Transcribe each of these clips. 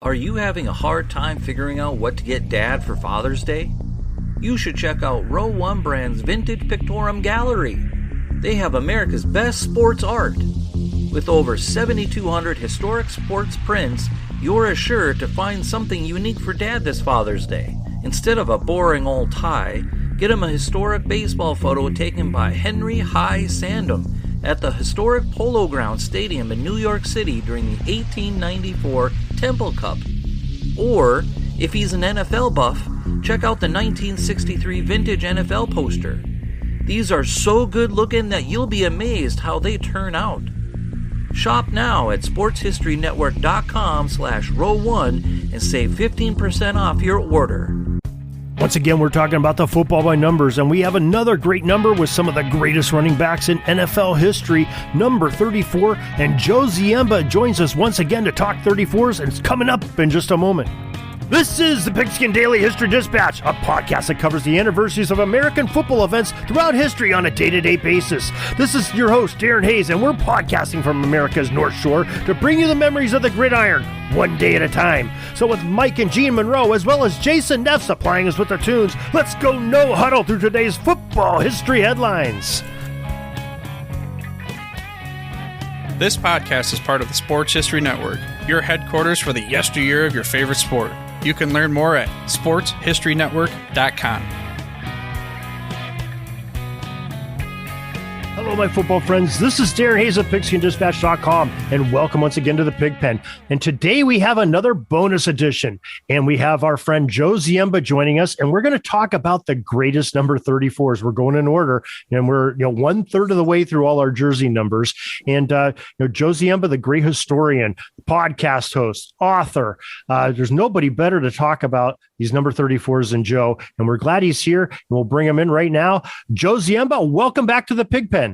Are you having a hard time figuring out what to get Dad for Father's Day? You should check out Row 1 Brand's Vintage Pictorum Gallery. They have America's best sports art. With over 7,200 historic sports prints, you're assured to find something unique for Dad this Father's Day. Instead of a boring old tie, get him a historic baseball photo taken by Henry High Sandham at the historic Polo Grounds Stadium in New York City during the 1894 Temple Cup. Or, if he's an NFL buff, check out the 1963 vintage NFL poster. These are so good looking that you'll be amazed how they turn out. Shop now at sportshistorynetwork.com/row1 and save 15% off your order. Once again, we're talking about the football by numbers, and we have another great number with some of the greatest running backs in NFL history, number 34, and Joe Ziemba joins us once again to talk 34s, and it's coming up in just a moment. This is the Pigskin Daily History Dispatch, a podcast that covers the anniversaries of American football events throughout history on a day-to-day basis. This is your host, Darren Hayes, and we're podcasting from America's North Shore to bring you the memories of the gridiron, one day at a time. So with Mike and Gene Monroe, as well as Jason Neff supplying us with their tunes, let's go no huddle through today's football history headlines. This podcast is part of the Sports History Network, your headquarters for the yesteryear of your favorite sport. You can learn more at sportshistorynetwork.com. Hello, my football friends. This is Darren Hayes of PigskinDispatch.com, and welcome once again to the Pig Pen. And today we have another bonus edition, and we have our friend Joe Ziemba joining us, and we're going to talk about the greatest number 34s. We're going in order, and we're 1/3 of the way through all our jersey numbers. And Joe Ziemba, the great historian, podcast host, author. There's nobody better to talk about these number 34s than Joe, and we're glad he's here, and we'll bring him in right now. Joe Ziemba, welcome back to the Pig Pen.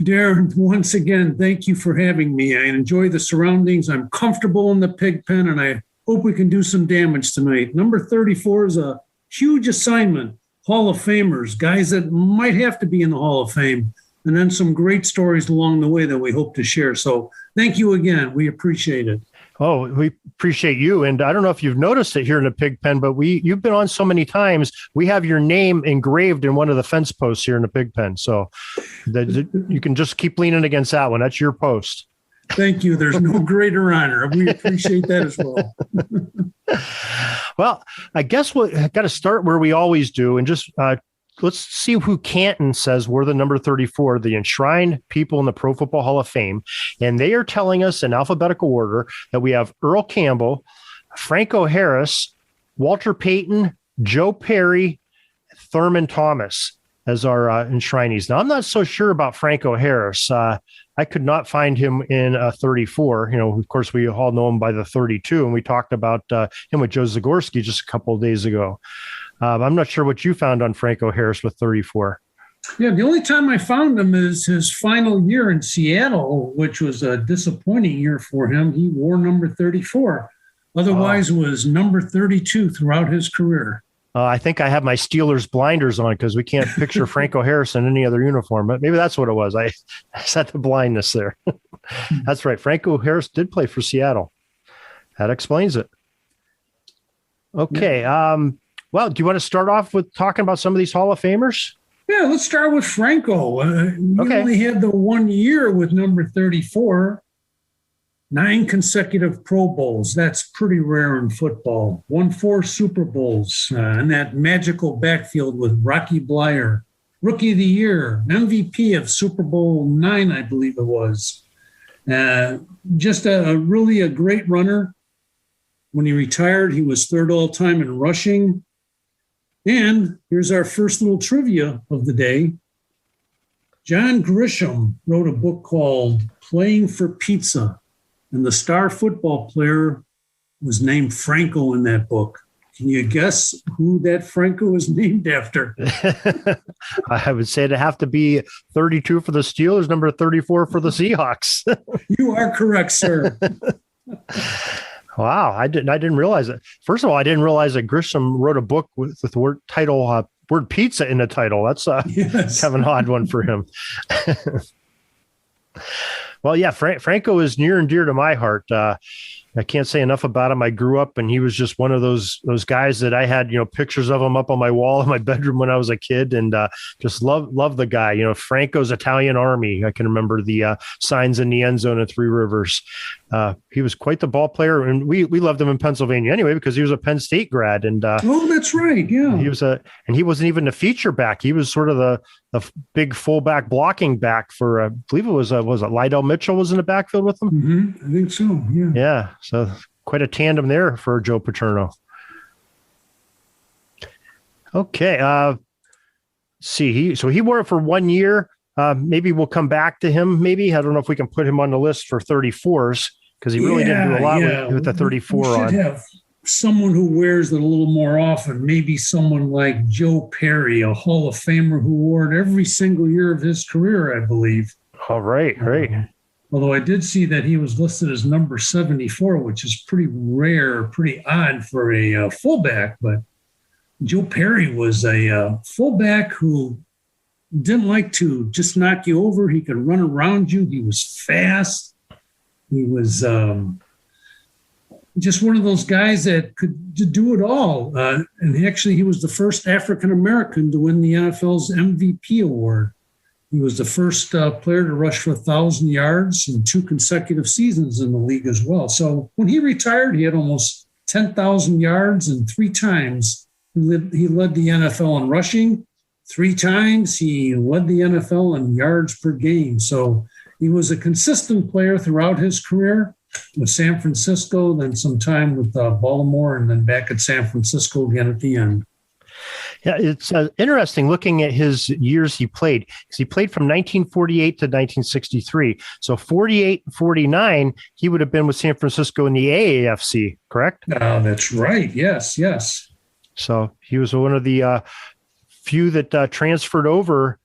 Darren, once again, thank you for having me. I enjoy the surroundings. I'm comfortable in the pig pen, and I hope we can do some damage tonight. Number 34 is a huge assignment. Hall of Famers, guys that might have to be in the Hall of Fame, and then some great stories along the way that we hope to share. So thank you again. We appreciate it. Oh, we appreciate you. And I don't know if you've noticed it here in the Pig Pen, but you've been on so many times. We have your name engraved in one of the fence posts here in the Pig Pen. So you can just keep leaning against that one. That's your post. Thank you. There's no greater honor. We appreciate that as well. Well, I guess I got to start where we always do and just let's see who Canton says we're the number 34, the enshrined people in the Pro Football Hall of Fame. And they are telling us in alphabetical order that we have Earl Campbell, Franco Harris, Walter Payton, Joe Perry, Thurman Thomas as our enshrinees. Now, I'm not so sure about Franco Harris. I could not find him in a 34. Of course, we all know him by the 32, and we talked about him with Joe Zagorski just a couple of days ago. I'm not sure what you found on Franco Harris with 34. Yeah, the only time I found him is his final year in Seattle, which was a disappointing year for him. He wore number 34. Otherwise, was number 32 throughout his career. I think I have my Steelers blinders on because we can't picture Franco Harris in any other uniform, but maybe that's what it was. I set the blindness there. That's right. Franco Harris did play for Seattle. That explains it. Okay. Yeah. Well, do you want to start off with talking about some of these Hall of Famers? Yeah, let's start with Franco. He only had the 1 year with number 34, 9 consecutive Pro Bowls. That's pretty rare in football. Won 4 Super Bowls in that magical backfield with Rocky Blyer. Rookie of the Year, MVP of Super Bowl 9, I believe it was. Just really a great runner. When he retired, he was 3rd all-time in rushing. And here's our first little trivia of the day. John Grisham wrote a book called Playing for Pizza, and the star football player was named Franco in that book. Can you guess who that Franco is named after? I would say it'd have to be 32 for the Steelers, number 34 for the Seahawks. You are correct, sir. Wow, I didn't realize it. First of all, I didn't realize that Grisham wrote a book with the word pizza in the title. That's yes. Kind of an odd one for him. Well, yeah, Franco is near and dear to my heart. I can't say enough about him. I grew up and he was just one of those guys that I had, pictures of him up on my wall in my bedroom when I was a kid, and just love the guy. Franco's Italian Army. I can remember the signs in the end zone at Three Rivers. He was quite the ball player, and we loved him in Pennsylvania anyway because he was a Penn State grad. And that's right, yeah. He wasn't even a feature back. He was sort of the big fullback blocking back for I believe it was Lydell Mitchell was in the backfield with him. Mm-hmm. I think so. Yeah. Yeah. So quite a tandem there for Joe Paterno. Okay. See, he wore it for 1 year. Maybe we'll come back to him. Maybe I don't know if we can put him on the list for 34s because he really didn't do a lot with the 34 we should have someone who wears it a little more often. Maybe someone like Joe Perry, a Hall of Famer who wore it every single year of his career, I believe. All right. Although I did see that he was listed as number 74, which is pretty rare, pretty odd for a fullback. But Joe Perry was a fullback who didn't like to just knock you over. He could run around you. He was fast. He was just one of those guys that could do it all. And actually, he was the first African-American to win the NFL's MVP award. He was the first player to rush for 1,000 yards in 2 consecutive seasons in the league as well. So when he retired, he had almost 10,000 yards, and 3 times he led the NFL in rushing. 3 times he led the NFL in yards per game. So he was a consistent player throughout his career with San Francisco, then some time with Baltimore, and then back at San Francisco again at the end. Yeah, it's interesting looking at his years he played, because he played from 1948 to 1963. So 48, 49, he would have been with San Francisco in the AAFC, correct? That's right. Yes. So he was one of the few that transferred over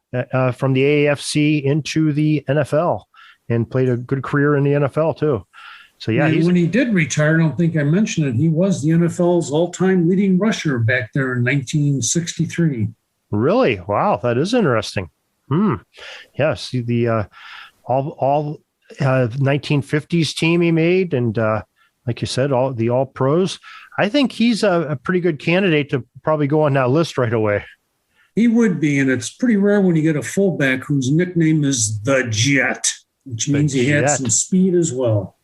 from the AAFC into the NFL and played a good career in the NFL too. So yeah, when he did retire, I don't think I mentioned it, he was the NFL's all-time leading rusher back there in 1963. Really? Wow, that is interesting. Yes, the all 1950s team he made, and like you said, all pros. I think he's a pretty good candidate to probably go on that list right away. He would be, and it's pretty rare when you get a fullback whose nickname is the Jet, which means he had some speed as well.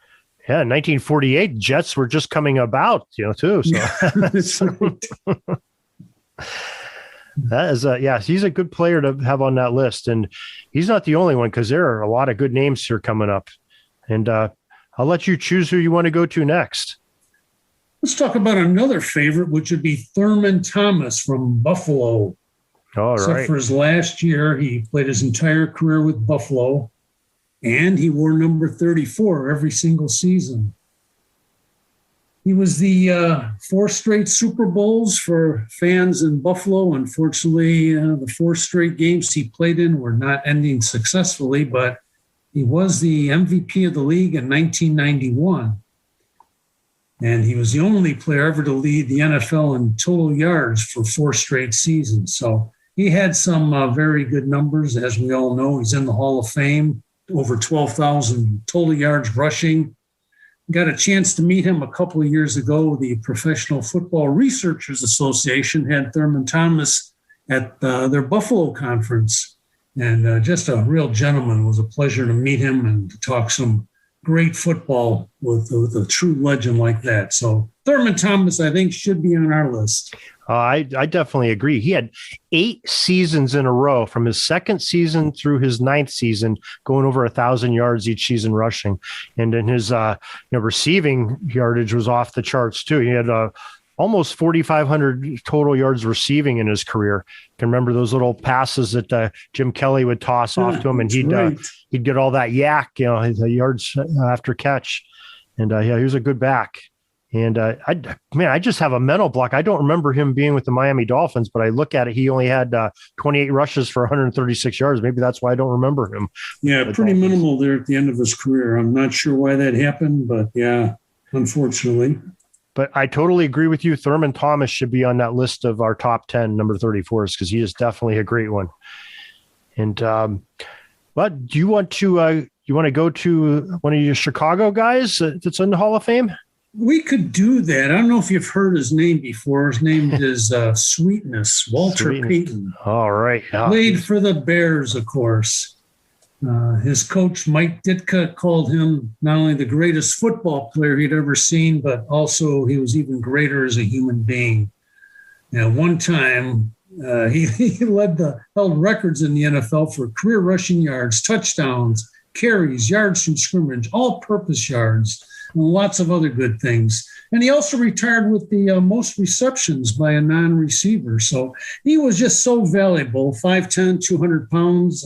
Yeah, 1948 Jets were just coming about, too. So that's right. That is, he's a good player to have on that list, and he's not the only one because there are a lot of good names here coming up. And I'll let you choose who you want to go to next. Let's talk about another favorite, which would be Thurman Thomas from Buffalo. All Except right. for his last year, he played his entire career with Buffalo, and he wore number 34 every single season. He was the 4 straight Super Bowls for fans in Buffalo. Unfortunately, the 4 straight games he played in were not ending successfully, but he was the MVP of the league in 1991. And he was the only player ever to lead the NFL in total yards for 4 straight seasons. So he had some very good numbers. As we all know, he's in the Hall of Fame, over 12,000 total yards rushing. Got a chance to meet him a couple of years ago. The Professional Football Researchers Association had Thurman Thomas at their Buffalo conference. And just a real gentleman. It was a pleasure to meet him and to talk some great football with a true legend like that. So Thurman Thomas, I think, should be on our list. I definitely agree. He had 8 seasons in a row from his second season through his 9th season, going over 1,000 yards each season rushing. And then his receiving yardage was off the charts too. He had almost 4,500 total yards receiving in his career. I can remember those little passes that Jim Kelly would toss off to him, and he'd get all that yak, his yards after catch. And he was a good back. And I just have a mental block. I don't remember him being with the Miami Dolphins, but I look at it, he only had 28 rushes for 136 yards. Maybe that's why I don't remember him. Yeah, pretty minimal there at the end of his career. I'm not sure why that happened, but yeah, unfortunately. But I totally agree with you. Thurman Thomas should be on that list of our top 10 number 34s because he is definitely a great one. And but do you want to go to one of your Chicago guys that's in the Hall of Fame? We could do that. I don't know if you've heard his name before. His name is Sweetness, Walter Payton. All right. Played for the Bears, of course. His coach, Mike Ditka, called him not only the greatest football player he'd ever seen, but also he was even greater as a human being. One time, he held records in the NFL for career rushing yards, touchdowns, carries, yards from scrimmage, all-purpose yards, and lots of other good things. And he also retired with the most receptions by a non-receiver. So he was just so valuable, 5'10", 200 pounds,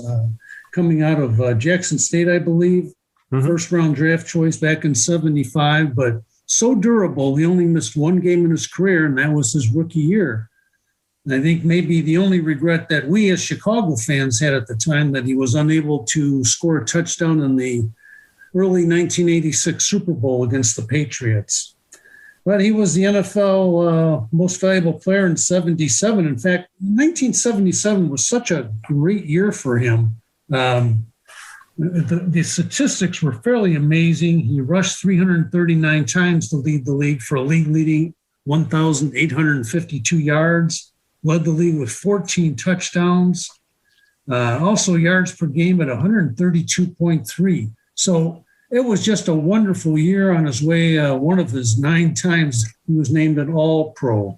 coming out of Jackson State, I believe. Mm-hmm. First-round draft choice back in 75, but so durable. He only missed one game in his career, and that was his rookie year. And I think maybe the only regret that we as Chicago fans had at the time that he was unable to score a touchdown in the early 1986 Super Bowl against the Patriots. But he was the NFL most valuable player in 77. In fact, 1977 was such a great year for him. The statistics were fairly amazing. He rushed 339 times to lead the league for a league-leading 1,852 yards, led the league with 14 touchdowns, also yards per game at 132.3. So it was just a wonderful year. On his way, one of his 9 times he was named an All-Pro.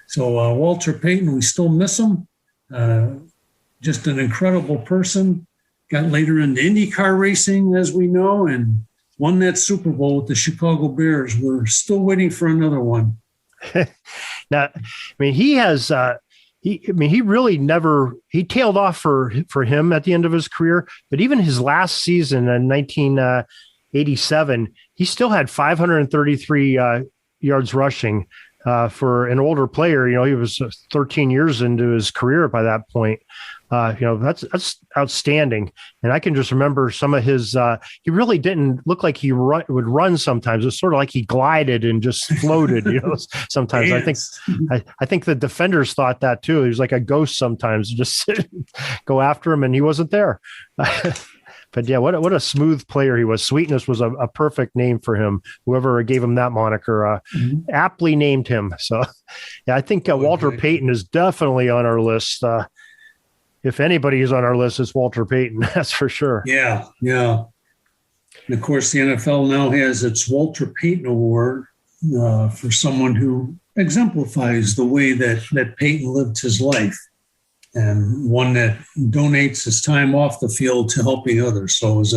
So Walter Payton, we still miss him. Just an incredible person. Got later into IndyCar racing, as we know, and won that Super Bowl with the Chicago Bears. We're still waiting for another one. Now, I mean, he has. He really never. He tailed off for him at the end of his career, but even his last season in 1987, he still had 533 yards rushing. For an older player, he was 13 years into his career by that point. That's outstanding. And I can just remember some of his, he really didn't look like he would run sometimes. It was sort of like he glided and just floated, sometimes. I think the defenders thought that too. He was like a ghost sometimes, just go after him and he wasn't there. But yeah, what a smooth player he was. Sweetness was a perfect name for him. Whoever gave him that moniker aptly named him. So yeah, I think Walter Payton is definitely on our list. If anybody is on our list, it's Walter Payton. That's for sure. Yeah. And of course, the NFL now has its Walter Payton Award for someone who exemplifies the way that Payton lived his life. And one that donates his time off the field to helping others. So it was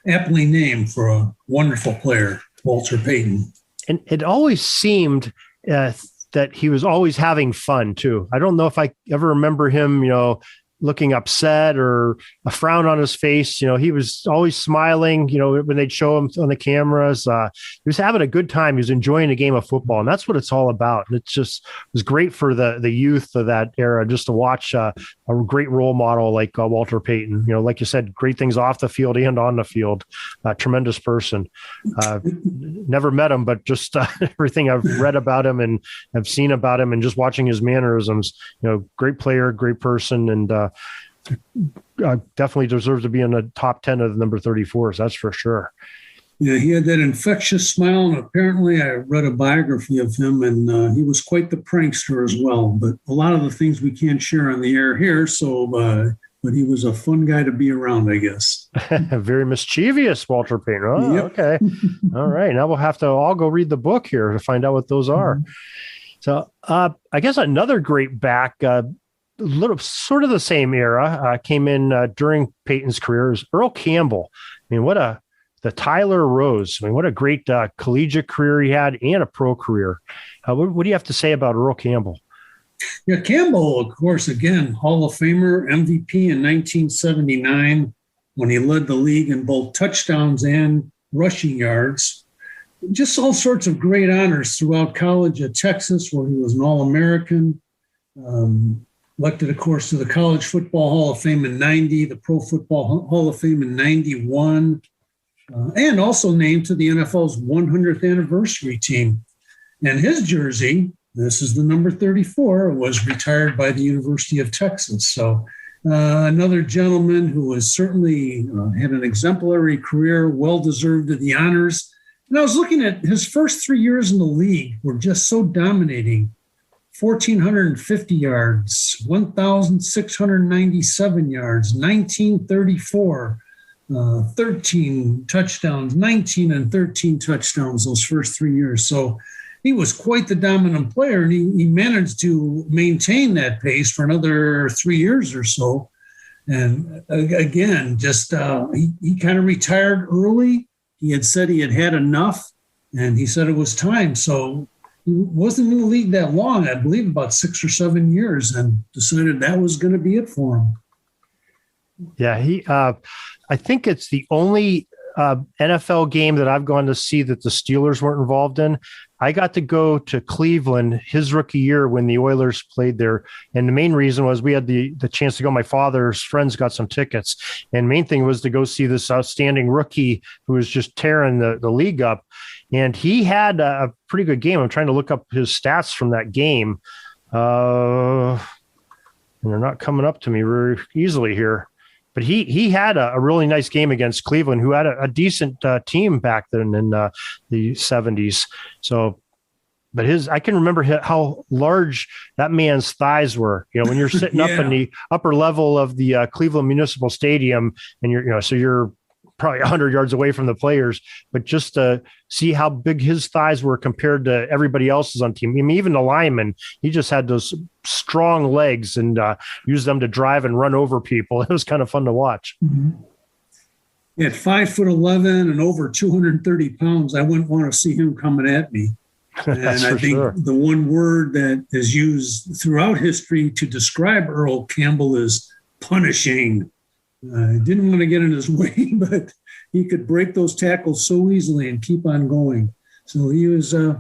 aptly named for a wonderful player, Walter Payton. And it always seemed that he was always having fun, too. I don't know if I ever remember him, looking upset or a frown on his face. He was always smiling, when they'd show him on the cameras. He was having a good time. He was enjoying a game of football, and that's what it's all about. And it was great for the youth of that era just to watch a great role model like Walter Payton. Like you said, great things off the field and on the field. Tremendous person. Never met him, but just everything I've read about him and have seen about him and just watching his mannerisms, great player, great person, and definitely deserves to be in the top 10 of the number 34s. That's for sure. Yeah, he had that infectious smile, and apparently I read a biography of him, and he was quite the prankster as well. But a lot of the things we can't share on the air here, so but he was a fun guy to be around, I guess. Very mischievous, Walter Payton. Oh, yep. Okay. All right. Now we'll have to all go read the book here to find out what those are. Mm-hmm. So I guess another great back, little sort of the same era, came in during Payton's career is Earl Campbell. I mean, the Tyler Rose. I mean, what a great collegiate career he had and a pro career. What do you have to say about Earl Campbell? Yeah, Campbell, of course, again, Hall of Famer, MVP in 1979 when he led the league in both touchdowns and rushing yards. Just all sorts of great honors throughout college at Texas, where he was an All-American. Elected, of course, to the College Football Hall of Fame in 90, the Pro Football Hall of Fame in 91, and also named to the NFL's 100th anniversary team. And his jersey, this is the number 34, was retired by the University of Texas. So another gentleman who was certainly had an exemplary career, well-deserved of the honors. And I was looking at his first 3 years in the league were just so dominating. 1,450 yards, 1,697 yards, 1,934, 13 touchdowns, 19 and 13 touchdowns those first 3 years. So he was quite the dominant player, and he managed to maintain that pace for another 3 years or so. And again, just he kind of retired early. He had said he had had enough, and he said it was time. So he wasn't in the league that long, I believe about 6 or 7 years, and decided that was going to be it for him. Yeah, I think it's the only NFL game that I've gone to see that the Steelers weren't involved in. I got to go to Cleveland his rookie year when the Oilers played there. And the main reason was we had the chance to go. My father's friends got some tickets. And the main thing was to go see this outstanding rookie who was just tearing the league up. And he had a pretty good game. I'm trying to look up his stats from that game. And they're not coming up to me very easily here. But he had a really nice game against Cleveland, who had a decent team back then in the 70s. So, but I can remember how large that man's thighs were. You know, when you're sitting up in the upper level of the Cleveland Municipal Stadium, and you're probably 100 yards away from the players, but just to see how big his thighs were compared to everybody else's on team. I mean, even the lineman, he just had those strong legs and used them to drive and run over people. It was kind of fun to watch. Mm-hmm. At 5'11" and over 230 pounds, I wouldn't want to see him coming at me. And I think the one word that is used throughout history to describe Earl Campbell is punishing. Didn't want to get in his way, but he could break those tackles so easily and keep on going. So he was, I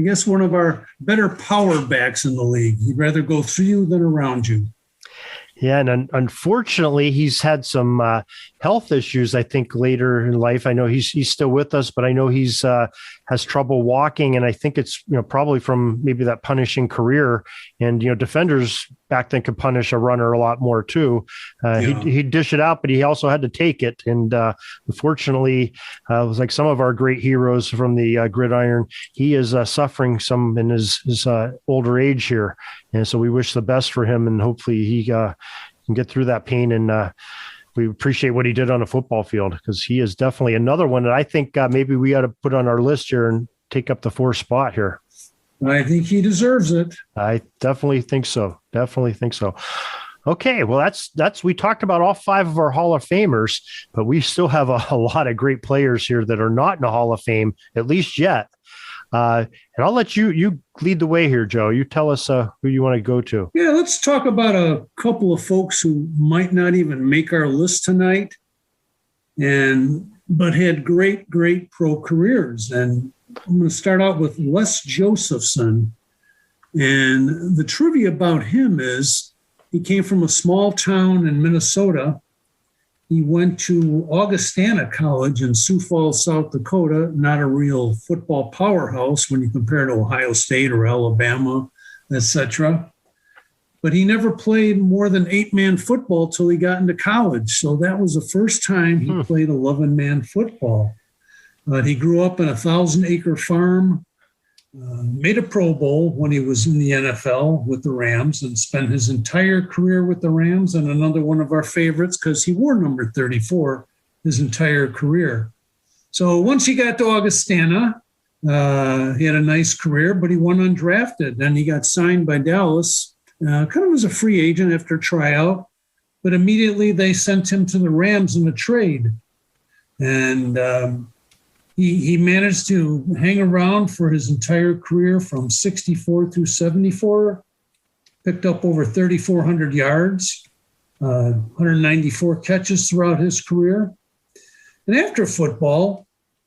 guess, one of our better power backs in the league. He'd rather go through you than around you. Yeah, and unfortunately, he's had some health issues, I think, later in life. I know he's still with us, but I know he's has trouble walking, and I think it's probably from maybe that punishing career. And defenders back then could punish a runner a lot more too. He'd dish it out, but he also had to take it. And unfortunately, it was like some of our great heroes from the gridiron. He is suffering some in his older age here, and so we wish the best for him, and hopefully he can get through that pain. And we appreciate what he did on the football field, because he is definitely another one that I think maybe we ought to put on our list here and take up the 4th spot here. I think he deserves it. I definitely think so. Okay, well, that's we talked about all 5 of our Hall of Famers, but we still have a lot of great players here that are not in the Hall of Fame, at least yet. And I'll let you lead the way here, Joe. You tell us who you want to go to. Yeah, let's talk about a couple of folks who might not even make our list tonight, but had great pro careers. And I'm going to start out with Les Josephson. And the trivia about him is he came from a small town in Minnesota. He went to Augustana College in Sioux Falls, South Dakota, not a real football powerhouse when you compare to Ohio State or Alabama, etc. But he never played more than 8-man football till he got into college. So that was the first time he played 11-man football. He grew up in a 1,000-acre farm, made a Pro Bowl when he was in the NFL with the Rams, and spent his entire career with the Rams, and another one of our favorites because he wore number 34 his entire career. So once he got to Augustana, he had a nice career, but he went undrafted. Then he got signed by Dallas, kind of as a free agent after tryout, but immediately they sent him to the Rams in a trade. And he managed to hang around for his entire career from 64 through 74, picked up over 3,400 yards, 194 catches throughout his career. And after football,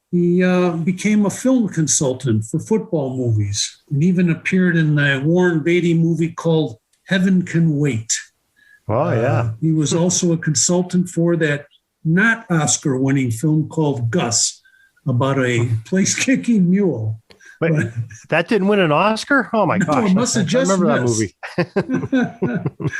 he became a film consultant for football movies and even appeared in the Warren Beatty movie called Heaven Can Wait. Oh, yeah. He was also a consultant for that not Oscar-winning film called Gus, about a place-kicking mule. But that didn't win an Oscar? Oh, my gosh. It must have just I remember that movie.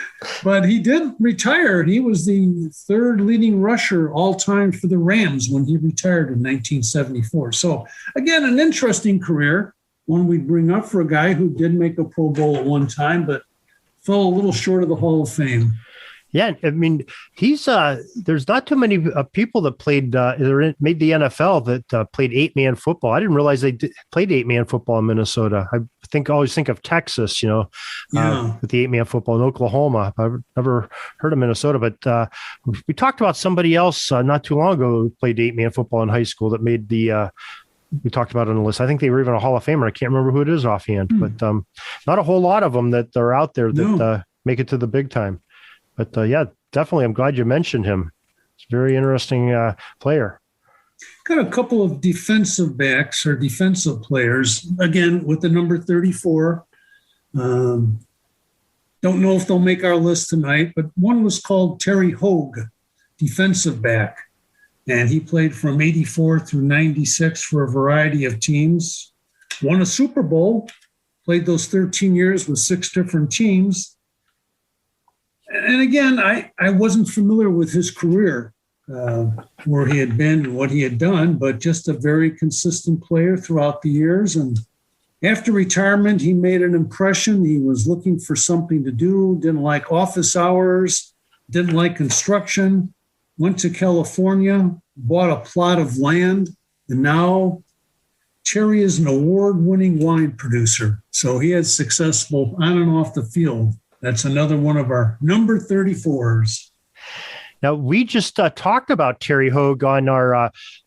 But he did retire. He was the third leading rusher all time for the Rams when he retired in 1974. So, again, an interesting career, one we'd bring up for a guy who did make a Pro Bowl at one time, but fell a little short of the Hall of Fame. Yeah, I mean, he's there's not too many people that made the NFL that played 8-man football. I didn't realize they played 8-man football in Minnesota. I always think of Texas, with the 8-man football in Oklahoma. I've never heard of Minnesota, but we talked about somebody else not too long ago who played 8-man football in high school that made the we talked about on the list. I think they were even a Hall of Famer. I can't remember who it is offhand, but not a whole lot of them that are out there that make it to the big time. But yeah, definitely. I'm glad you mentioned him. It's a very interesting player. Got a couple of defensive backs or defensive players, again, with the number 34. Don't know if they'll make our list tonight, but one was called Terry Hogue, defensive back. And he played from 84 through 96 for a variety of teams. Won a Super Bowl, played those 13 years with 6 different teams. And again, I wasn't familiar with his career, where he had been and what he had done, but just a very consistent player throughout the years. And after retirement, he made an impression. He was looking for something to do, didn't like office hours, didn't like construction, went to California, bought a plot of land, and now Terry is an award-winning wine producer. So he is successful on and off the field. That's another one of our number 34s. Now, we just talked about Terry Hogue on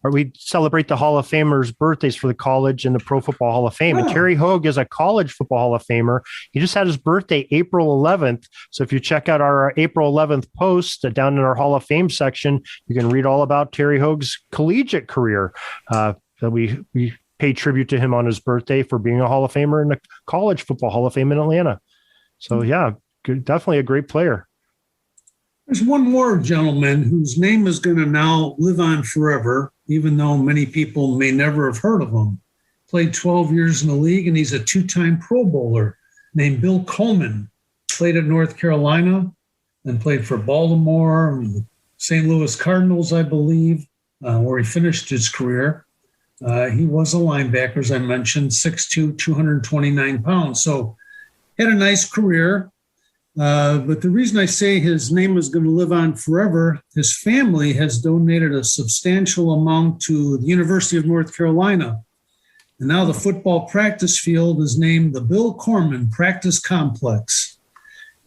we celebrate the Hall of Famers' birthdays for the college and the Pro Football Hall of Fame. And Terry Hogue is a college football Hall of Famer. He just had his birthday April 11th. So if you check out our April 11th post down in our Hall of Fame section, you can read all about Terry Hogue's collegiate career. That we pay tribute to him on his birthday for being a Hall of Famer in the College Football Hall of Fame in Atlanta. So, yeah, definitely a great player. There's one more gentleman whose name is going to now live on forever, even though many people may never have heard of him. Played 12 years in the league, and he's a 2-time Pro Bowler named Bill Coleman. Played at North Carolina and played for Baltimore and St. Louis Cardinals, I believe, where he finished his career. He was a linebacker, as I mentioned, 6'2", 229 pounds. So had a nice career. But the reason I say his name is going to live on forever, his family has donated a substantial amount to the University of North Carolina. And now the football practice field is named the Bill Corman Practice Complex.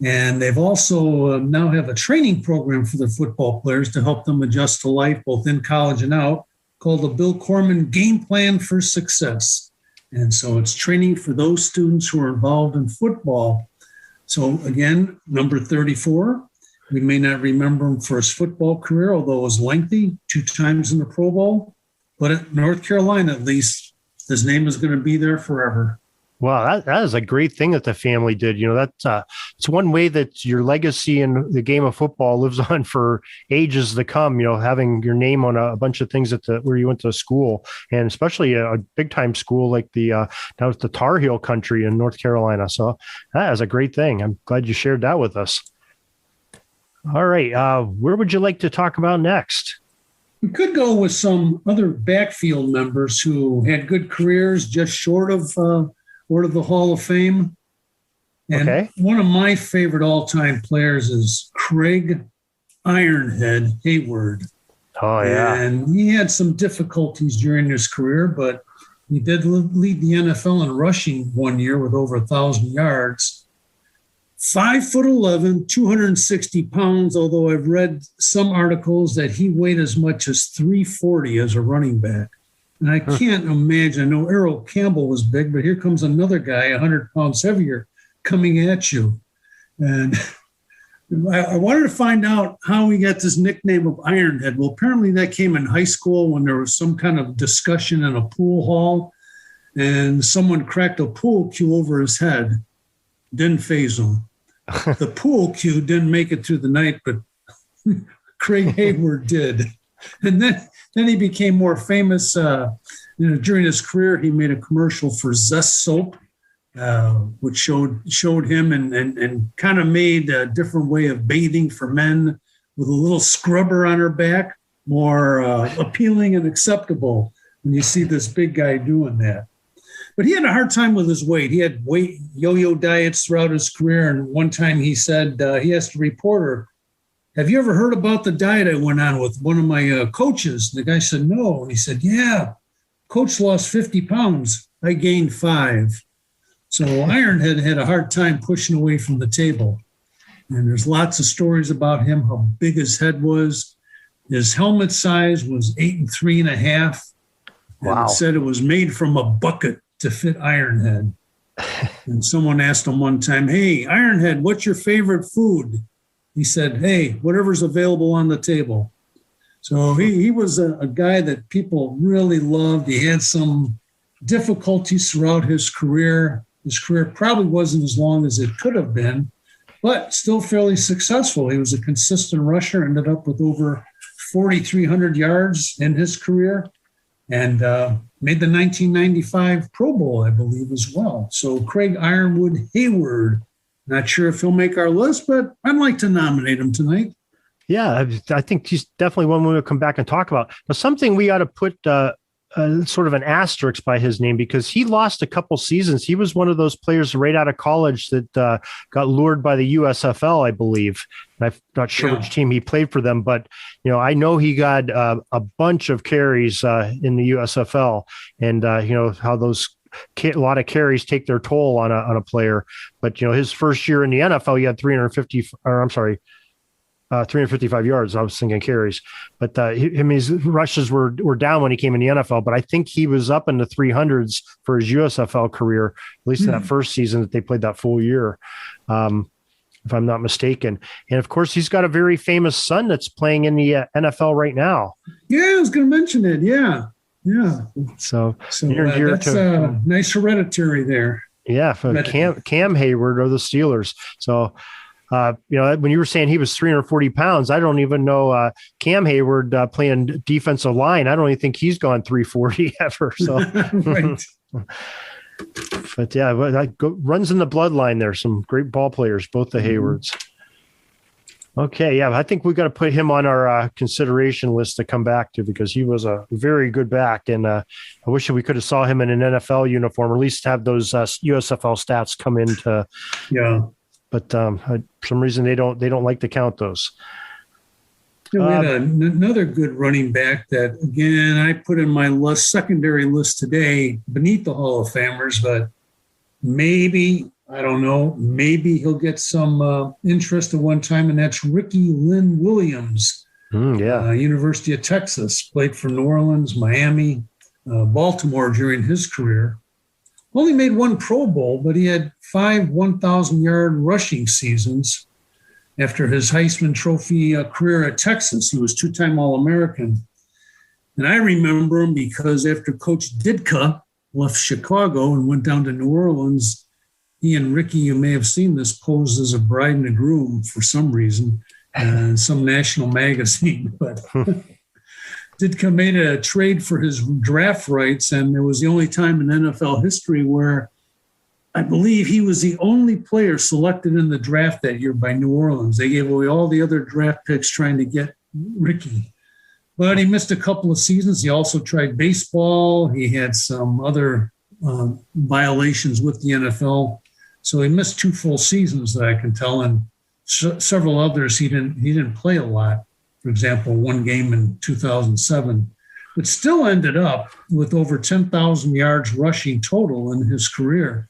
And they've also now have a training program for their football players to help them adjust to life, both in college and out, called the Bill Corman Game Plan for Success. And so it's training for those students who are involved in football. So again, number 34, we may not remember him for his football career, although it was lengthy, 2 times in the Pro Bowl. But at North Carolina, at least, his name is going to be there forever. Wow, that is a great thing that the family did. It's one way that your legacy in the game of football lives on for ages to come, having your name on a bunch of things where you went to school, and especially a big time school like now it's the Tar Heel country in North Carolina. So that is a great thing. I'm glad you shared that with us. All right. Where would you like to talk about next? We could go with some other backfield members who had good careers just short of the Hall of Fame. And One of my favorite all-time players is Craig Ironhead Hayward. Oh, yeah. And he had some difficulties during his career, but he did lead the NFL in rushing one year with over 1,000 yards. 5'11", 260 pounds, although I've read some articles that he weighed as much as 340 as a running back. And I can't imagine. I know Errol Campbell was big, but here comes another guy, 100 pounds heavier, coming at you. And I wanted to find out how he got this nickname of Ironhead. Well, apparently that came in high school when there was some kind of discussion in a pool hall, and someone cracked a pool cue over his head. Didn't faze him. The pool cue didn't make it through the night, but Craig Hayward did. And then he became more famous. During his career, he made a commercial for Zest soap, which showed him and kind of made a different way of bathing for men with a little scrubber on her back, more appealing and acceptable when you see this big guy doing that. But he had a hard time with his weight. He had weight yo-yo diets throughout his career. And one time he said, he asked a reporter, "Have you ever heard about the diet I went on with one of my coaches?" And the guy said, "No." And he said, "Yeah, coach lost 50 pounds. I gained 5. So Ironhead had a hard time pushing away from the table. And there's lots of stories about him, how big his head was. His helmet size was 8 3.5. Wow. And it said it was made from a bucket to fit Ironhead. And someone asked him one time, "Hey, Ironhead, what's your favorite food?" He said, "Hey, whatever's available on the table." So he was a guy that people really loved. He had some difficulties throughout his career. His career probably wasn't as long as it could have been, but still fairly successful. He was a consistent rusher, ended up with over 4,300 yards in his career, and made the 1995 Pro Bowl, I believe, as well. So Craig Ironwood Hayward, not sure if he'll make our list, but I'd like to nominate him tonight. Yeah, I think he's definitely one we'll come back and talk about. Now, something we ought to put sort of an asterisk by his name, because he lost a couple seasons. He was one of those players right out of college that got lured by the USFL, I believe. I'm not sure which team he played for them, but I know he got a bunch of carries in the USFL, and how those a lot of carries take their toll on a player. But his first year in the NFL, he had 355 yards. I was thinking carries, but his rushes were down when he came in the NFL. But I think he was up in the 300s for his USFL career, at least in that first season that they played that full year, if I'm not mistaken. And of course, he's got a very famous son that's playing in the NFL right now. Yeah, I was going to mention it. Yeah. So that's nice hereditary there. Yeah, for Cam Hayward or the Steelers. So. When you were saying he was 340 pounds, I don't even know Cam Hayward playing defensive line. I don't even think he's gone 340 ever. So, right. But yeah, runs in the bloodline there. Some great ball players, both the Haywards. Okay, yeah, I think we got to put him on our consideration list to come back to, because he was a very good back, and I wish we could have saw him in an NFL uniform, or at least have those USFL stats come into. Yeah. But for some reason they don't like to count those. We had another good running back that, again, I put in my secondary list today beneath the Hall of Famers, but maybe, I don't know, maybe he'll get some interest at one time, and that's Ricky Lynn Williams. University of Texas, played for New Orleans, Miami, Baltimore during his career. Only made 1 Pro Bowl, but he had 5 1,000-yard rushing seasons after his Heisman Trophy career at Texas. He was 2-time All-American. And I remember him because after Coach Ditka left Chicago and went down to New Orleans, he and Ricky, you may have seen this, posed as a bride and a groom for some reason in some national magazine. But Ditka made a trade for his draft rights, and it was the only time in NFL history where I believe he was the only player selected in the draft that year by New Orleans. They gave away all the other draft picks trying to get Ricky. But he missed a couple of seasons. He also tried baseball. He had some other violations with the NFL. So he missed 2 full seasons that I can tell, and several others he didn't play a lot. For example, 1 game in 2007, but still ended up with over 10,000 yards rushing total in his career,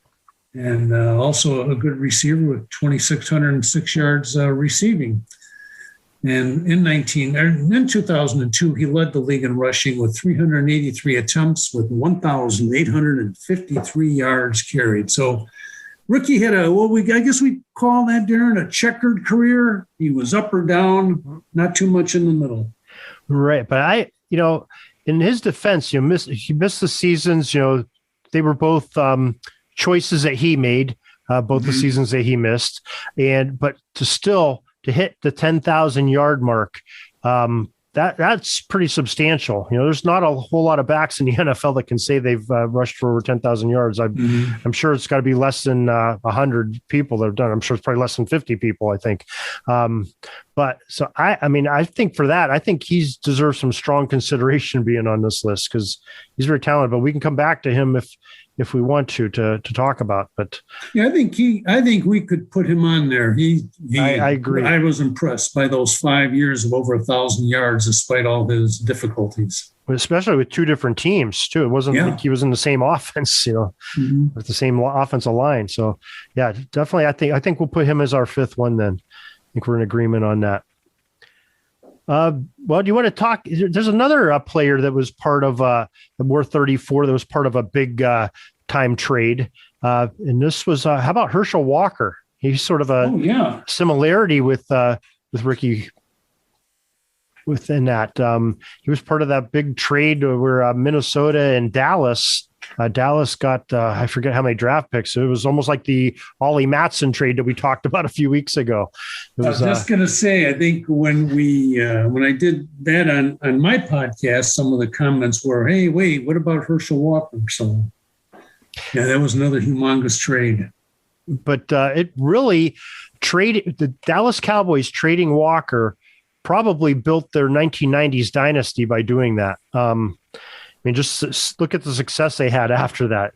and also a good receiver with 2,606 yards receiving. And in 2002, he led the league in rushing with 383 attempts with 1,853 yards carried. So Ricky had I guess we call that, Darren, a checkered career. He was up or down, not too much in the middle. Right. But in his defense, he missed the seasons. They were both choices that he made, both the seasons that he missed. But to hit the 10,000 yard mark, that's pretty substantial. There's not a whole lot of backs in the NFL that can say they've rushed for over 10,000 yards. I'm sure it's got to be less than 100 people that have done it. I'm sure it's probably less than 50 people, I think. But so I think for that, I think he's deserves some strong consideration being on this list because he's very talented. But we can come back to him if we want to talk about. But yeah, I think we could put him on there. I agree. I was impressed by those 5 years of over 1,000 yards, despite all his difficulties. Especially with two different teams too. It wasn't like he was in the same offense, with the same offensive line. So yeah, definitely. I think we'll put him as our fifth one then. I think we're in agreement on that. Well, do you want to talk? There's another player that was part of the War 34 that was part of a big time trade. And this was, how about Herschel Walker? He's sort of a similarity with Ricky within that. He was part of that big trade where Minnesota and Dallas got, I forget how many draft picks. So it was almost like the Ollie Matson trade that we talked about a few weeks ago. I was just going to say, I think when I did that on my podcast, some of the comments were, hey, wait, what about Herschel Walker? So yeah, that was another humongous trade. But it really the Dallas Cowboys trading Walker probably built their 1990s dynasty by doing that. Just look at the success they had after that.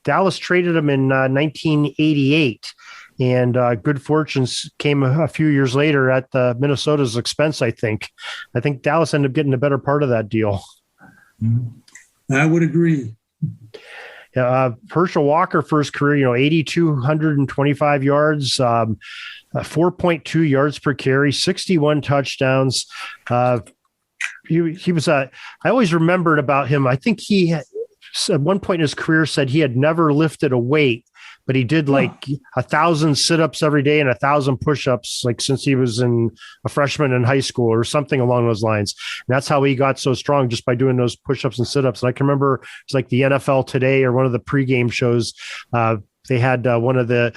Dallas traded him in 1988, and good fortunes came a few years later at Minnesota's expense. I think Dallas ended up getting a better part of that deal. I would agree. Herschel Walker for his career, 8,225 yards, 4.2 yards per carry, 61 touchdowns. He was I always remembered about him. I think he had, at one point in his career said he had never lifted a weight, but he did 1,000 sit-ups every day and 1,000 push-ups, since he was a freshman in high school or something along those lines. And that's how he got so strong, just by doing those push-ups and sit-ups. And I can remember it's like the NFL Today or one of the pregame shows. They had one of the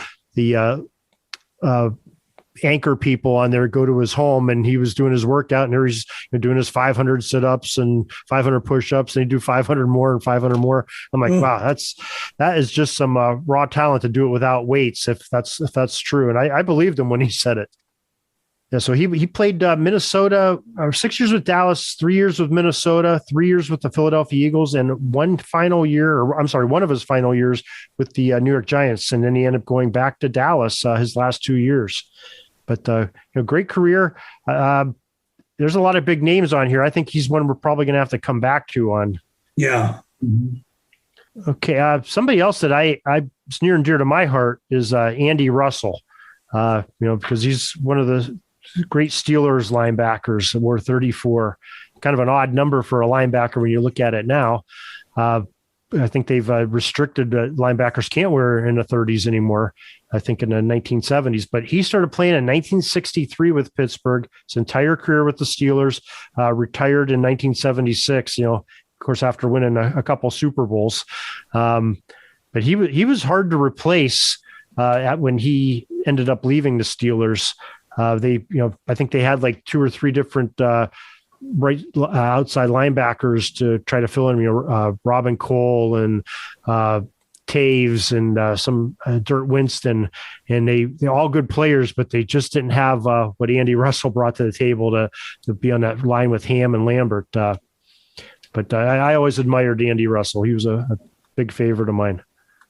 anchor people on there go to his home, and he was doing his workout, and there he's doing his 500 sit-ups and 500 push-ups, and he'd do 500 more and 500 more. I'm like, wow, that is just some raw talent to do it without weights, if that's true. And I believed him when he said it. Yeah, so he played Minnesota, 6 years with Dallas, 3 years with Minnesota, 3 years with the Philadelphia Eagles, and one of his final years with the New York Giants, and then he ended up going back to Dallas his last 2 years. But great career. There's a lot of big names on here. I think he's one we're probably going to have to come back to on. Yeah. Mm-hmm. Okay. Somebody else that it's near and dear to my heart is Andy Russell. Because he's one of the great Steelers linebackers that wore 34. Kind of an odd number for a linebacker when you look at it now. I think they've restricted linebackers can't wear in the 30s anymore, I think in the 1970s. But he started playing in 1963 with Pittsburgh, his entire career with the Steelers, retired in 1976, of course, after winning a couple Super Bowls. But he was hard to replace when he ended up leaving the Steelers. I think they had like two or three different outside linebackers to try to fill in, Robin Cole and Taves and some Dirt Winston, and they're all good players, but they just didn't have what Andy Russell brought to the table to be on that line with Ham and Lambert. But I always admired Andy Russell. He was a big favorite of mine.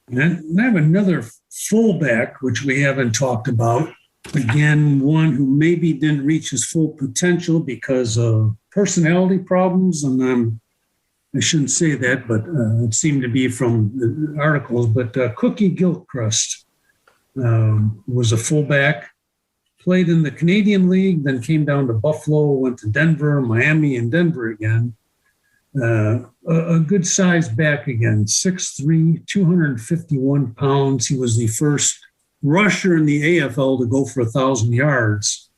And I have another fullback, which we haven't talked about. Again, one who maybe didn't reach his full potential because of personality problems. And I shouldn't say that, but it seemed to be from the articles. But Cookie Gilchrist was a fullback, played in the Canadian League, then came down to Buffalo, went to Denver, Miami, and Denver again. A good size back again, 6'3", 251 pounds. He was the first rusher in the AFL to go for 1,000 yards.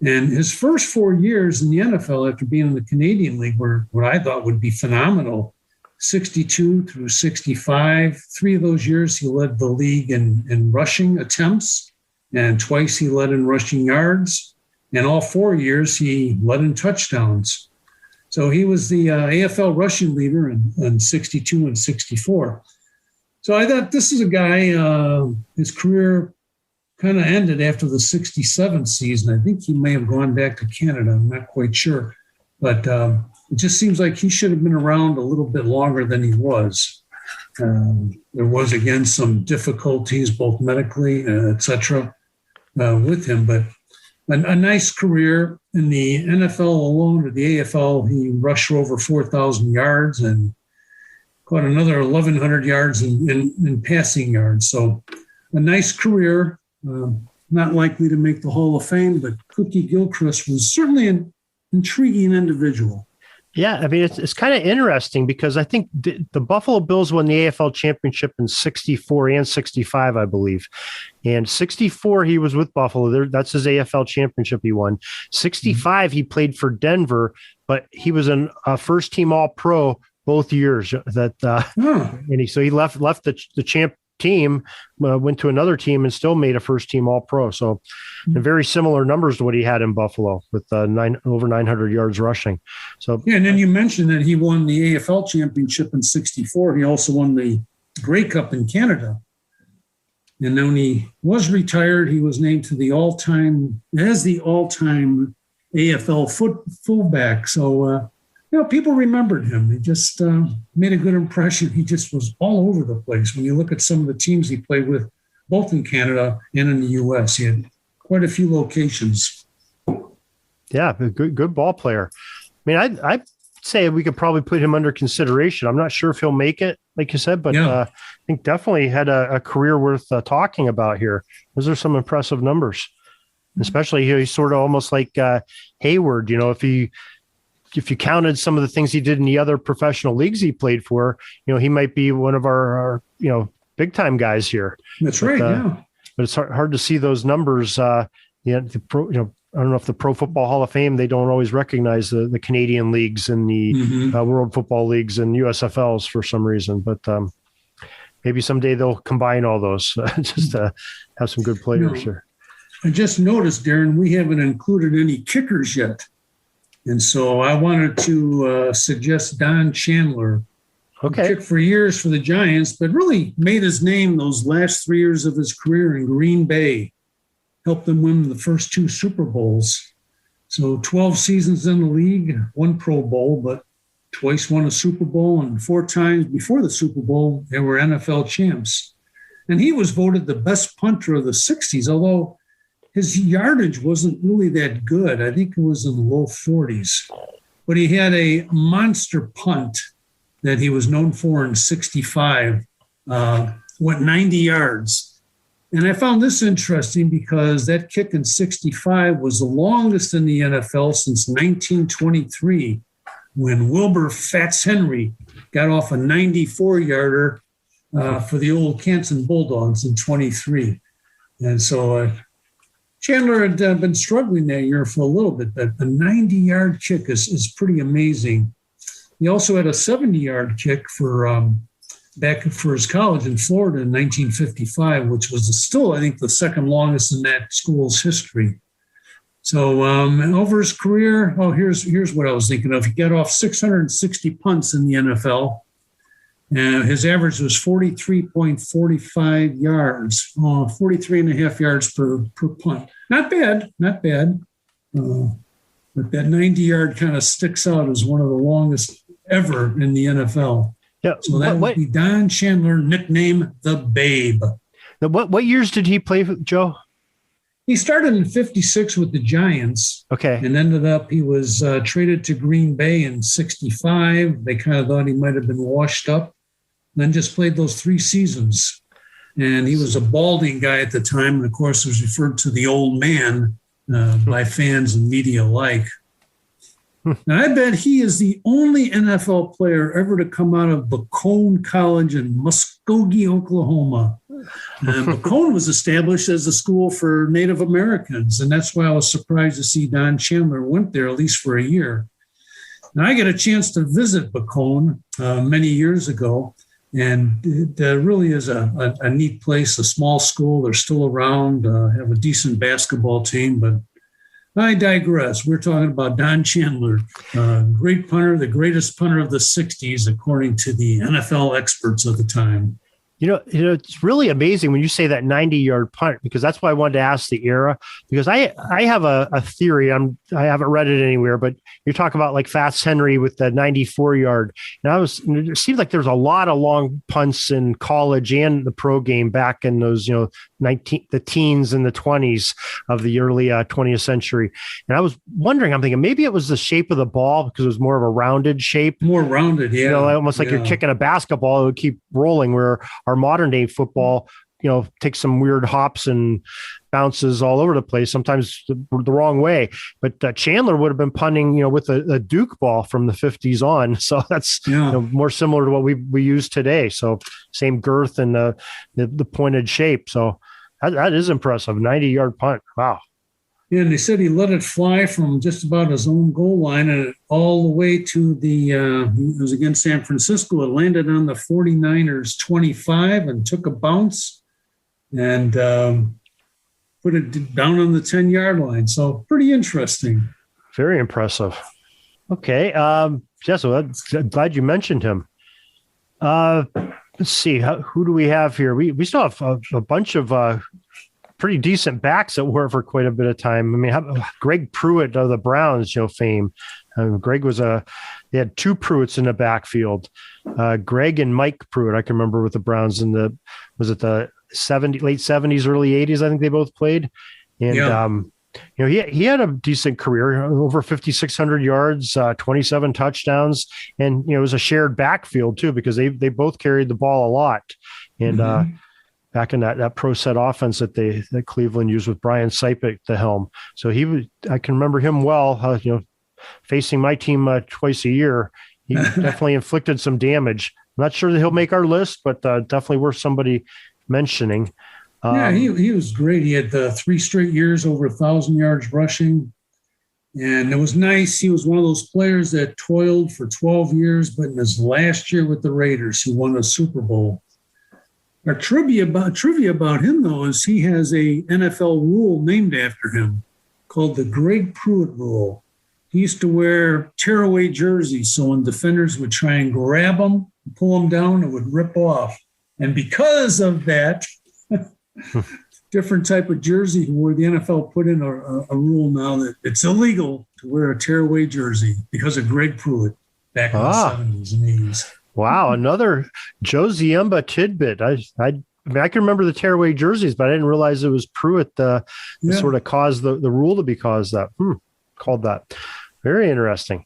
And his first 4 years in the NFL after being in the Canadian League were what I thought would be phenomenal. 62 through 65. 3 of those years he led the league in rushing attempts, and twice he led in rushing yards. And all 4 years he led in touchdowns. So he was the AFL rushing leader in 62 and 64. So I thought this is a guy, his career kind of ended after the 67 season. I think he may have gone back to Canada. I'm not quite sure. But it just seems like he should have been around a little bit longer than he was. There was, again, some difficulties, both medically, et cetera, with him. But a nice career in the NFL alone, or the AFL. He rushed for over 4,000 yards and caught another 1,100 yards in passing yards. So a nice career, not likely to make the Hall of Fame, but Cookie Gilchrist was certainly an intriguing individual. Yeah, I mean, it's kind of interesting because I think the Buffalo Bills won the AFL championship in 64 and 65, I believe. And 64, he was with Buffalo. That's his AFL championship he won. 65, he played for Denver, but he was a first-team All-Pro both years. And he left the champ team, went to another team and still made a first-team All-Pro. So very similar numbers to what he had in Buffalo with over 900 yards rushing. So yeah, and then you mentioned that he won the AFL championship in 64. He also won the Grey Cup in Canada. And then when he was retired, he was named to the all-time AFL fullback. So, people remembered him. He just made a good impression. He just was all over the place. When you look at some of the teams he played with, both in Canada and in the U.S., he had quite a few locations. Yeah, good ball player. I mean, I'd say we could probably put him under consideration. I'm not sure if he'll make it, like you said, but I think definitely had a career worth talking about here. Those are some impressive numbers, especially he's sort of almost like Hayward. If you counted some of the things he did in the other professional leagues he played for, he might be one of our big time guys here. That's right. Yeah. But it's hard to see those numbers. I don't know if the Pro Football Hall of Fame, they don't always recognize the Canadian leagues and the World Football Leagues and USFLs for some reason. But maybe someday they'll combine all those just to have some good players here. I just noticed, Darren, we haven't included any kickers yet. And so I wanted to suggest Don Chandler. Okay. He kicked for years for the Giants, but really made his name those last 3 years of his career in Green Bay. Helped them win the first 2 Super Bowls. So 12 seasons in the league, 1 Pro Bowl, but twice won a Super Bowl, and 4 times before the Super Bowl, they were NFL champs. And he was voted the best punter of the 60s, although his yardage wasn't really that good. I think it was in the low 40s. But he had a monster punt that he was known for in 65, went 90 yards. And I found this interesting because that kick in 65 was the longest in the NFL since 1923, when Wilbur Fats Henry got off a 94-yarder for the old Canton Bulldogs in 23. And so Chandler had been struggling that year for a little bit, but a 90-yard kick is pretty amazing. He also had a 70-yard kick for back for his college in Florida in 1955, which was still, I think, the second longest in that school's history. So over his career, here's what I was thinking of. He got off 660 punts in the NFL. His average was 43.45 yards, 43 and a half yards per punt. Not bad. But that 90-yard kind of sticks out as one of the longest ever in the NFL. Yeah. So that would be Don Chandler, nicknamed the Babe. Now, what years did he play, Joe? He started in 56 with the Giants. Okay. And ended up, he was traded to Green Bay in 65. They kind of thought he might have been washed up. Then just played those 3 seasons. And he was a balding guy at the time. And, of course, was referred to the old man by fans and media alike. Now, I bet he is the only NFL player ever to come out of Bacone College in Muskogee, Oklahoma. Bacone was established as a school for Native Americans, and that's why I was surprised to see Don Chandler went there at least for a year. Now, I got a chance to visit Bacone many years ago, and it really is a neat place, a small school. They're still around, have a decent basketball team, but I digress. We're talking about Don Chandler, great punter, the greatest punter of the 60s, according to the NFL experts of the time. It's really amazing when you say that 90-yard punt, because that's why I wanted to ask the era, because I have a theory. I haven't read it anywhere, but you're talking about like Fats Henry with the 94-yard. And it seems like there's a lot of long punts in college and the pro game back in those, the teens and the 20s of the early 20th century. And I was wondering, I'm thinking maybe it was the shape of the ball because it was more of a rounded shape. More rounded, yeah. Almost like you're kicking a basketball, it would keep rolling, where our modern day football, takes some weird hops and bounces all over the place, sometimes the wrong way. But Chandler would have been punting, with a Duke ball from the 50s on. So that's more similar to what we use today. So same girth and the pointed shape. So that is impressive. 90-yard punt. Wow. Yeah, and they said he let it fly from just about his own goal line and all the way to it was against San Francisco. It landed on the 49ers 25 and took a bounce and put it down on the 10-yard line. So pretty interesting. Very impressive. Okay. So I'm glad you mentioned him. Let's see. Who do we have here? We still have a bunch of pretty decent backs that were for quite a bit of time. I mean, Greg Pruitt of the Browns, fame. Greg they had two Pruitts in the backfield. Greg and Mike Pruitt, I can remember with the Browns in the late 70s, early 80s, I think they both played. And, he had a decent career, over 5,600 yards, 27 touchdowns. And, it was a shared backfield too, because they both carried the ball a lot. And, back in that pro set offense that Cleveland used with Brian Sipe at the helm. So I can remember him well, facing my team twice a year. He definitely inflicted some damage. I'm not sure that he'll make our list, but definitely worth somebody mentioning. He was great. He had 3 straight years over 1,000 yards rushing. And it was nice. He was one of those players that toiled for 12 years, but in his last year with the Raiders, he won a Super Bowl. Our trivia about him, though, is he has a NFL rule named after him called the Greg Pruitt rule. He used to wear tearaway jerseys, so when defenders would try and grab him, pull him down, it would rip off. And because of that, different type of jersey where the NFL put in a rule now that it's illegal to wear a tearaway jersey because of Greg Pruitt back in the 70s and 80s. Wow, another Joe Ziemba tidbit. I can remember the tearaway jerseys, but I didn't realize it was Pruitt that sort of caused the rule to be called that. Very interesting.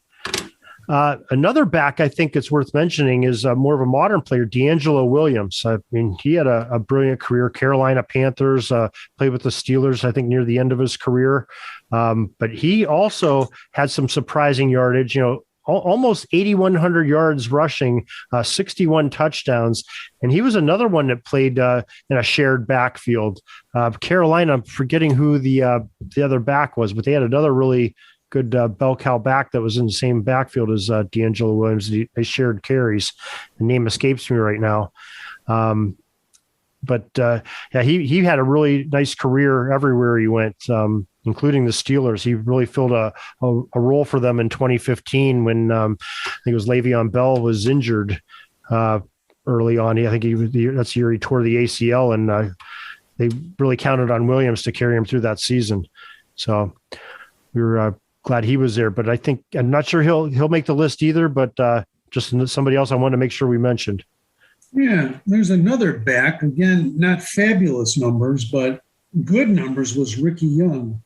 Another back I think it's worth mentioning is more of a modern player, D'Angelo Williams. I mean, he had a brilliant career. Carolina Panthers, played with the Steelers, I think, near the end of his career. But he also had some surprising yardage, almost 8,100 yards rushing, 61 touchdowns. And he was another one that played in a shared backfield. Carolina, I'm forgetting who the other back was, but they had another really good bell cow back that was in the same backfield as D'Angelo Williams. They shared carries. The name escapes me right now. But he had a really nice career everywhere he went, including the Steelers. He really filled a role for them in 2015 when I think it was Le'Veon Bell was injured early on. I think that's the year he tore the ACL, and they really counted on Williams to carry him through that season. So we were glad he was there. But I'm not sure he'll make the list either. But just somebody else I wanted to make sere we mentioned. Yeah, there's another back, again, not fabulous numbers, but good numbers, was Ricky Young,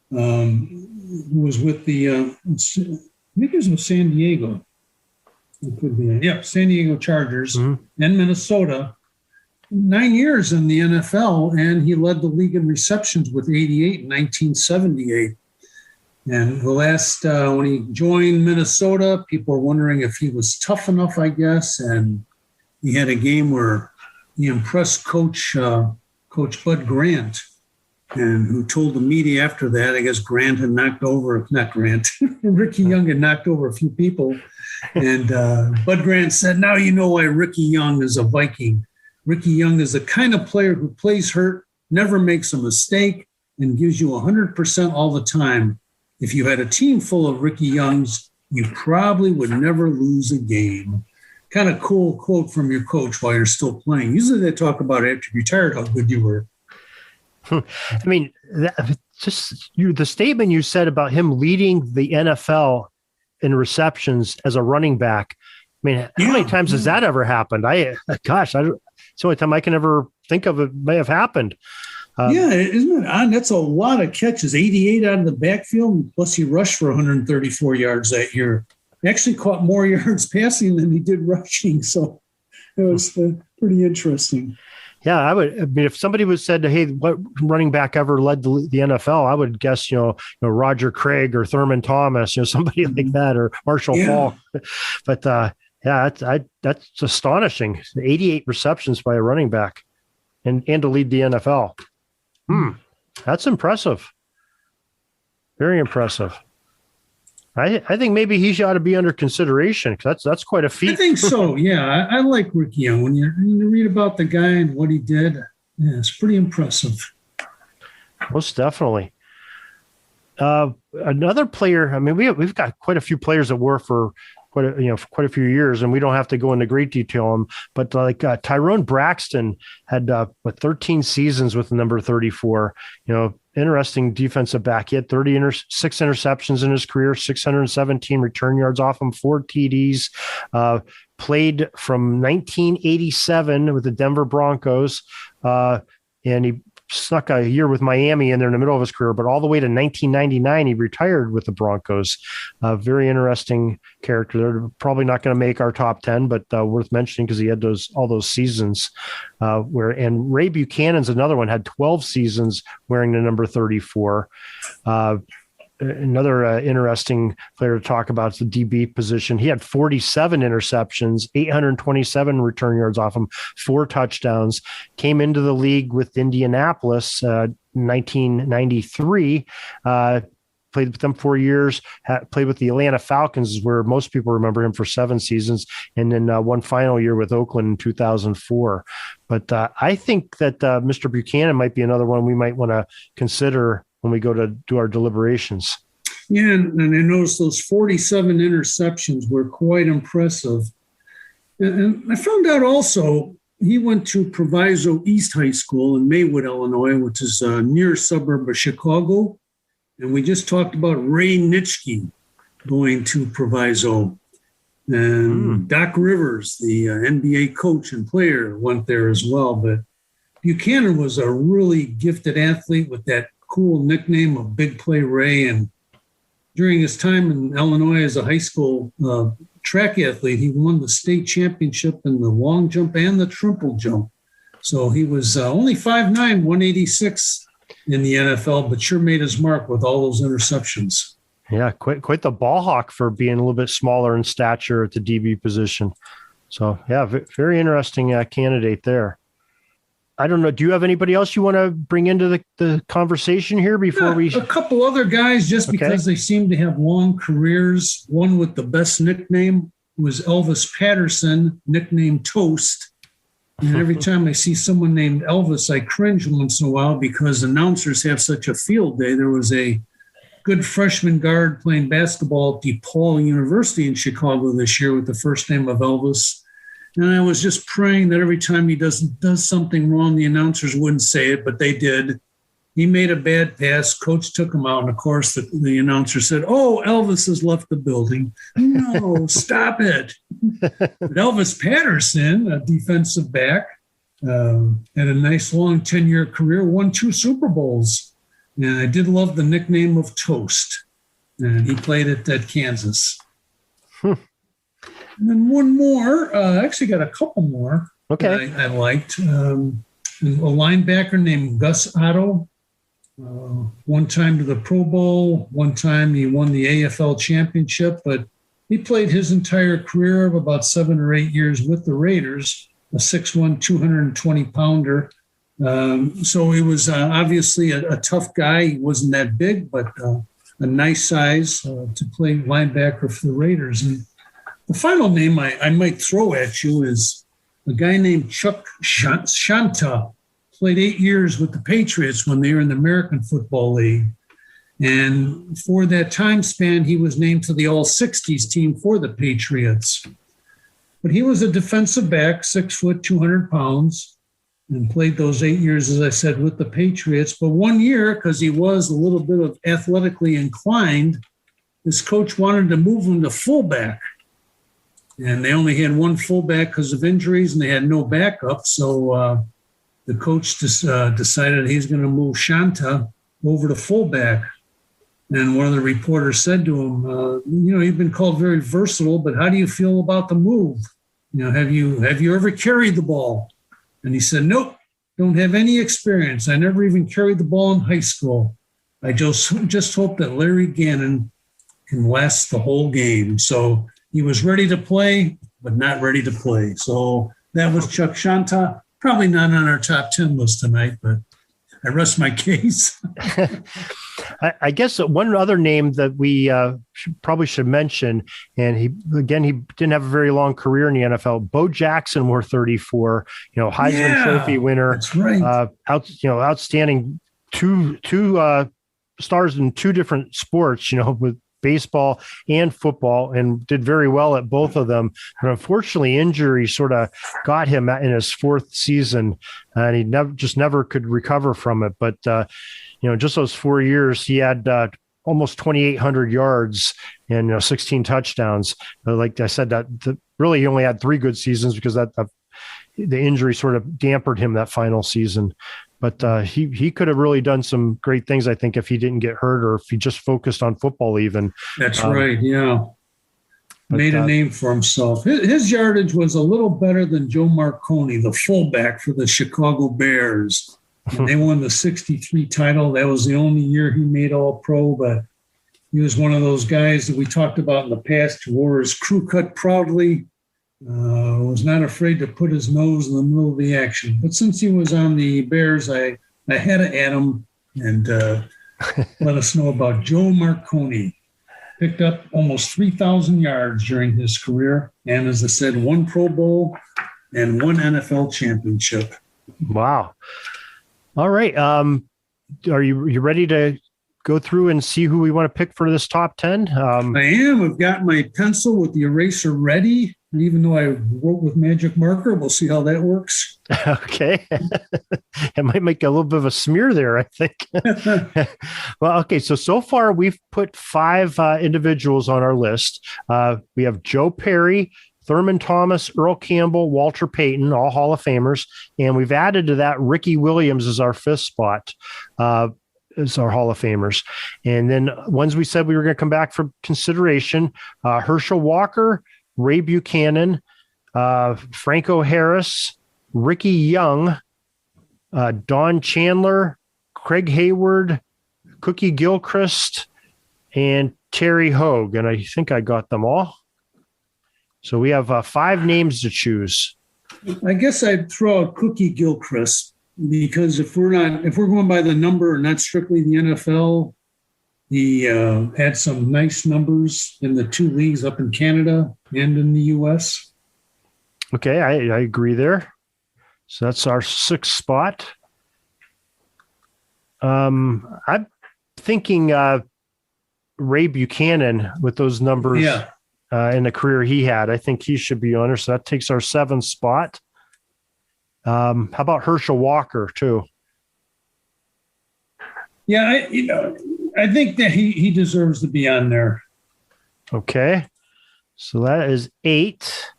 who was with the, I think he was with San Diego. It could be, San Diego Chargers and Minnesota. 9 years in the NFL, and he led the league in receptions with 88 in 1978. And the last, when he joined Minnesota, people were wondering if he was tough enough, I guess, and he had a game where he impressed Coach Bud Grant, and who told the media after that, I guess Grant had Ricky Young had knocked over a few people. And Bud Grant said, now you know why Ricky Young is a Viking. Ricky Young is the kind of player who plays hurt, never makes a mistake, and gives you 100% all the time. if you had a team full of Ricky Youngs, you probably would never lose a game. Kind of cool quote from your coach while you're still playing. Usually they talk about after you retired how good you were. I mean, the statement you said about him leading the NFL in receptions as a running back. I mean, how many times has that ever happened? It's the only time I can ever think of it may have happened. Isn't it odd? That's a lot of catches, 88 out of the backfield, plus he rushed for 134 yards that year. He actually caught more yards passing than he did rushing, so it was pretty interesting. Yeah, I mean, if somebody was said, "Hey, what running back ever led the NFL?" I would guess, Roger Craig or Thurman Thomas, somebody like that, or Marshall Faulk. But that's astonishing. 88 receptions by a running back, and to lead the NFL. That's impressive. Very impressive. I think maybe he ought to be under consideration because that's quite a feat. I think so. Yeah, I like Ricky Young. When you read about the guy and what he did, it's pretty impressive. Most definitely. Another player. I mean, we've got quite a few players that were for quite a few years, and we don't have to go into great detail on them. But like Tyrone Braxton had 13 seasons with the number 34. Interesting defensive back. He had 6 interceptions in his career, 617 return yards off him, 4 TDs. Played from 1987 with the Denver Broncos, and he snuck a year with Miami in there in the middle of his career, but all the way to 1999, he retired with the Broncos. Very interesting character. They're probably not going to make our top 10, but worth mentioning because he had all those seasons and Ray Buchanan's another one, had 12 seasons wearing the number 34. Another interesting player to talk about is the DB position. He had 47 interceptions, 827 return yards off him, 4 touchdowns, came into the league with Indianapolis 1993, played with them 4 years, played with the Atlanta Falcons, where most people remember him for 7 seasons, and then one final year with Oakland in 2004. But I think that Mr. Buchanan might be another one we might want to consider when we go to do our deliberations. Yeah, and I noticed those 47 interceptions were quite impressive. And I found out also he went to Proviso East High School in Maywood, Illinois, which is a near suburb of Chicago. And we just talked about Ray Nitschke going to Proviso. And Doc Rivers, the NBA coach and player, went there as well. But Buchanan was a really gifted athlete with that cool nickname of Big Play Ray. And during his time in Illinois as a high school track athlete, he won the state championship in the long jump and the triple jump. So he was only 5'9", 186 in the NFL, but sure made his mark with all those interceptions. Yeah, quite the ball hawk for being a little bit smaller in stature at the DB position. So, yeah, very interesting candidate there. I don't know. Do you have anybody else you want to bring into the conversation here before we? A couple other guys, just because they seem to have long careers. One with the best nickname was Elvis Patterson, nicknamed Toast. And every time I see someone named Elvis, I cringe once in a while because announcers have such a field day. There was a good freshman guard playing basketball at DePaul University in Chicago this year with the first name of Elvis. And I was just praying that every time he does something wrong, the announcers wouldn't say it, but they did. He made a bad pass. Coach took him out. And, of course, the announcer said, "Oh, Elvis has left the building." No, stop it. But Elvis Patterson, a defensive back, had a nice long 10-year career, won 2 Super Bowls. And I did love the nickname of Toast. And he played at Kansas. And then one more, I actually got a couple more I liked. A linebacker named Gus Otto, one time to the Pro Bowl, one time he won the AFL championship, but he played his entire career of about 7 or 8 years with the Raiders, a 6'1", 220-pounder. So he was obviously a tough guy. He wasn't that big, but a nice size to play linebacker for the Raiders. And the final name I might throw at you is a guy named Chuck Shanta. Played 8 years with the Patriots when they were in the American Football League. And for that time span, he was named to the All-60s team for the Patriots. But he was a defensive back, 6 foot, 200 pounds, and played those 8 years, as I said, with the Patriots. But 1 year, because he was a little bit of athletically inclined, his coach wanted to move him to fullback. And they only had one fullback because of injuries, and they had no backup. So the coach decided he's going to move Shanta over to fullback. And one of the reporters said to him, you've been called very versatile, but how do you feel about the move? Have you ever carried the ball? And he said, nope, don't have any experience. I never even carried the ball in high school. I just hope that Larry Gannon can last the whole game. So he was ready to play, but not ready to play. So that was Chuck Shanta. Probably not on our top 10 list tonight, but I rest my case. I guess one other name that we probably should mention, and he didn't have a very long career in the NFL. Bo Jackson wore 34, Heisman Trophy winner. That's right. Outstanding two stars in two different sports, with baseball and football, and did very well at both of them. And unfortunately, injury sort of got him in his fourth season, and he never could recover from it. But just those 4 years, he had almost 2,800 yards and 16 touchdowns. Like I said, really he only had 3 good seasons because the injury sort of dampened him that final season. But he could have really done some great things, I think, if he didn't get hurt or if he just focused on football even. That's right, yeah. Made a name for himself. His yardage was a little better than Joe Marconi, the fullback for the Chicago Bears. And they won the 63 title. That was the only year he made All-Pro, but he was one of those guys that we talked about in the past who wore his crew cut proudly, was not afraid to put his nose in the middle of the action. But since he was on the Bears, I had to add him and let us know about Joe Marconi. Picked up almost 3,000 yards during his career. And as I said, 1 Pro Bowl and 1 NFL championship. Wow. All right. Are you ready to go through and see who we want to pick for this top 10? I am. I've got my pencil with the eraser ready. And even though I wrote with magic marker, we'll see how that works. Okay. It might make a little bit of a smear there, I think. Well, okay. So far we've put 5 individuals on our list. We have Joe Perry, Thurman Thomas, Earl Campbell, Walter Payton, all Hall of Famers. And we've added to that Ricky Williams as our 5th spot. As our Hall of Famers. And then ones we said we were going to come back for consideration, Herschel Walker, Ray Buchanan, Franco Harris, Ricky Young, Don Chandler, Craig Hayward, Cookie Gilchrist, and Terry Hogue. And I think I got them all. So we have 5 names to choose. I guess I'd throw out Cookie Gilchrist. Because if we're going by the number and not strictly the NFL, he had some nice numbers in the 2 leagues up in Canada and in the U.S. Okay, I agree there. So that's our 6th spot. I'm thinking Ray Buchanan with those numbers in the career he had. I think he should be on there. So that takes our 7th spot. How about Herschel Walker too? Yeah, I think that he deserves to be on there. Okay, so that is 8.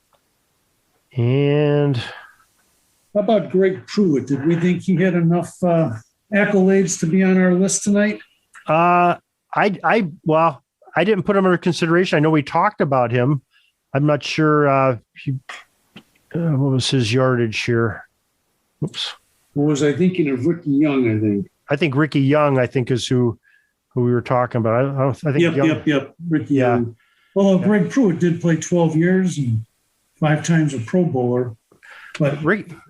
And how about Greg Pruitt? Did we think he had enough accolades to be on our list tonight? I didn't put him under consideration. I know we talked about him. I'm not sure what was his yardage here. Oops. What was I thinking of? Ricky Young, I think Ricky Young, is who we were talking about. I think Yep. Ricky Young. Well, Greg Pruitt did play 12 years and 5 times a Pro Bowler. But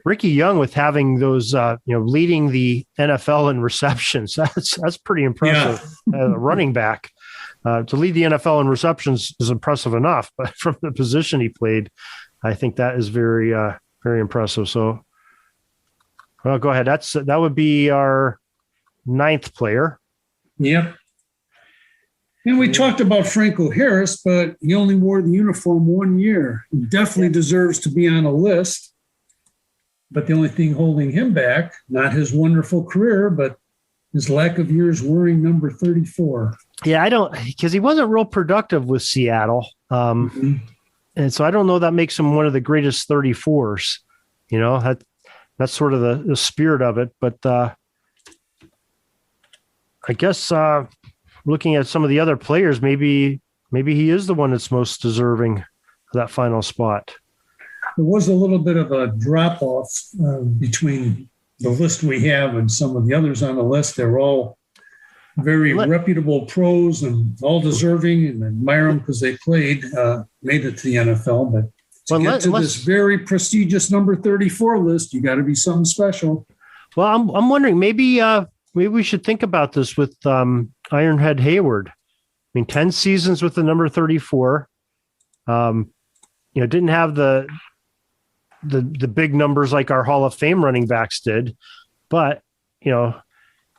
Ricky Young, with having those, leading the NFL in receptions, that's pretty impressive. Yeah. As a running back, to lead the NFL in receptions is impressive enough, but from the position he played, I think that is very, very impressive. So, well, go ahead. That would be our 9th player. Yep. And we talked about Franco Harris, but he only wore the uniform 1 year. He definitely deserves to be on a list. But the only thing holding him back, not his wonderful career, but his lack of years wearing number 34. Yeah, because he wasn't real productive with Seattle. And so I don't know that makes him one of the greatest 34s. That's sort of the spirit of it. But I guess looking at some of the other players, maybe he is the one that's most deserving of that final spot. There was a little bit of a drop-off between the list we have and some of the others on the list. They're all very reputable pros and all deserving, and admire them because they made it to the NFL. But to get to this very prestigious number 34 list, you got to be something special. Well, I'm wondering, maybe we should think about this with Ironhead Hayward. I mean, 10 seasons with the number 34. Didn't have the big numbers like our Hall of Fame running backs did, but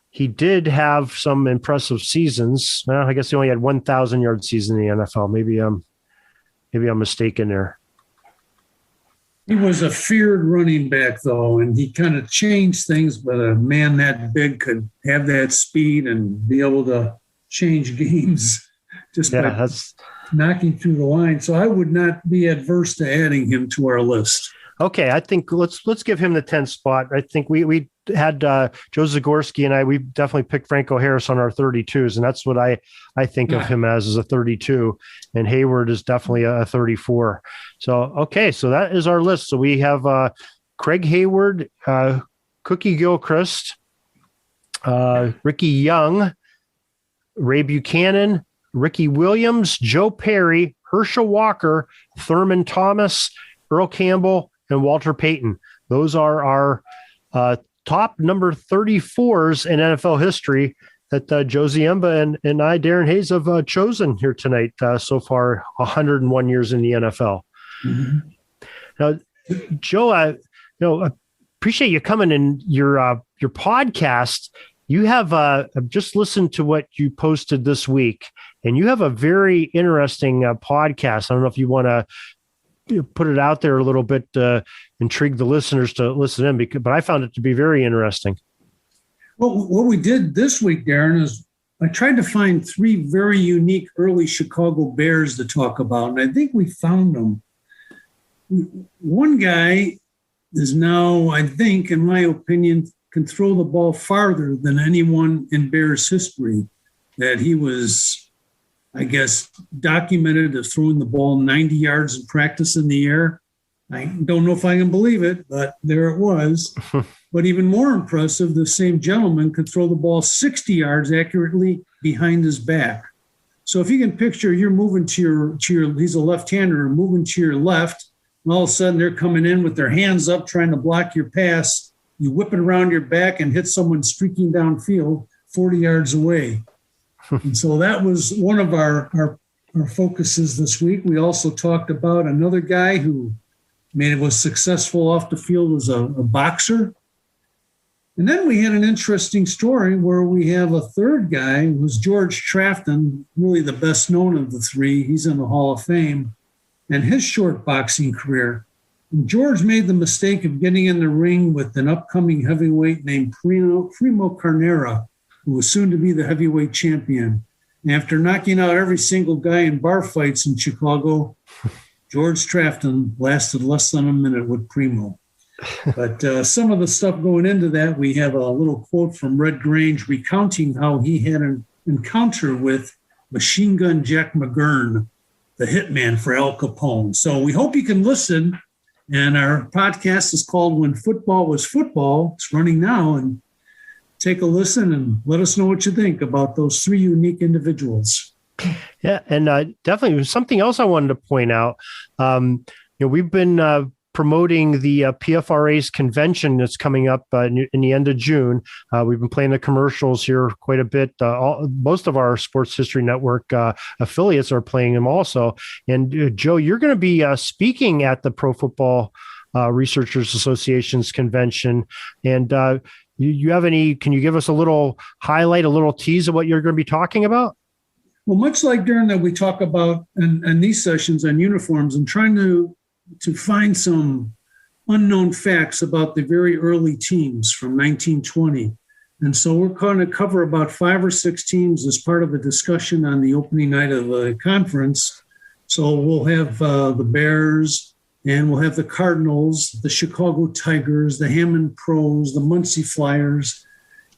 he did have some impressive seasons. Well, I guess he only had 1,000-yard season in the NFL. Maybe I'm mistaken there. He was a feared running back, though, and he kind of changed things. But a man that big could have that speed and be able to change games just by knocking through the line. So I would not be adverse to adding him to our list. Okay, I think let's give him the 10th spot. I think we had Joe Zagorski and we definitely picked Franco Harris on our 32s, and that's what I think of him as a 32, and Hayward is definitely a 34. So, okay, so that is our list. So we have Craig Hayward, Cookie Gilchrist, Ricky Young, Ray Buchanan, Ricky Williams, Joe Perry, Herschel Walker, Thurman Thomas, Earl Campbell, and Walter Payton. Those are our top number 34s in NFL history that Joe Ziemba and I, Darren Hayes, have chosen here tonight so far, 101 years in the NFL. Mm-hmm. Now, Joe, I appreciate you coming in your podcast. You have I've just listened to what you posted this week, and you have a very interesting podcast. I don't know if you want to put it out there a little bit, intrigue the listeners to listen in, but I found it to be very interesting. Well, what we did this week, Darren, is I tried to find 3 very unique early Chicago Bears to talk about, and I think we found them. One guy is now, I think, in my opinion, can throw the ball farther than anyone in Bears history. That he was, I guess, documented as throwing the ball 90 yards in practice in the air. I don't know if I can believe it, but there it was. But even more impressive, the same gentleman could throw the ball 60 yards accurately behind his back. So if you can picture, you're moving to your he's a left-hander, moving to your left, and all of a sudden they're coming in with their hands up trying to block your pass. You whip it around your back and hit someone streaking downfield 40 yards away. And so that was one of our focuses this week. We also talked about another guy who was successful off the field as a boxer. And then we had an interesting story where we have a third guy who was George Trafton, really the best known of the 3. He's in the Hall of Fame, and his short boxing career. And George made the mistake of getting in the ring with an upcoming heavyweight named Primo Carnera, who was soon to be the heavyweight champion. And after knocking out every single guy in bar fights in Chicago, George Trafton lasted less than a minute with Primo. But some of the stuff going into that, we have a little quote from Red Grange recounting how he had an encounter with Machine Gun Jack McGurn, the hitman for Al Capone. So we hope you can listen. And our podcast is called When Football Was Football. It's running now. And take a listen and let us know what you think about those 3 unique individuals. Yeah, and definitely something else I wanted to point out. We've been promoting the PFRA's convention that's coming up in the end of June. We've been playing the commercials here quite a bit. Most of our Sports History Network affiliates are playing them also. And Joe, you're going to be speaking at the Pro Football Researchers Association's convention. And you have can you give us a little highlight, a little tease of what you're going to be talking about? Well, much like Darren that we talk about in these sessions on uniforms, I'm trying to find some unknown facts about the very early teams from 1920. And so we're going to cover about 5 or 6 teams as part of a discussion on the opening night of the conference. So we'll have the Bears, and we'll have the Cardinals, the Chicago Tigers, the Hammond Pros, the Muncie Flyers,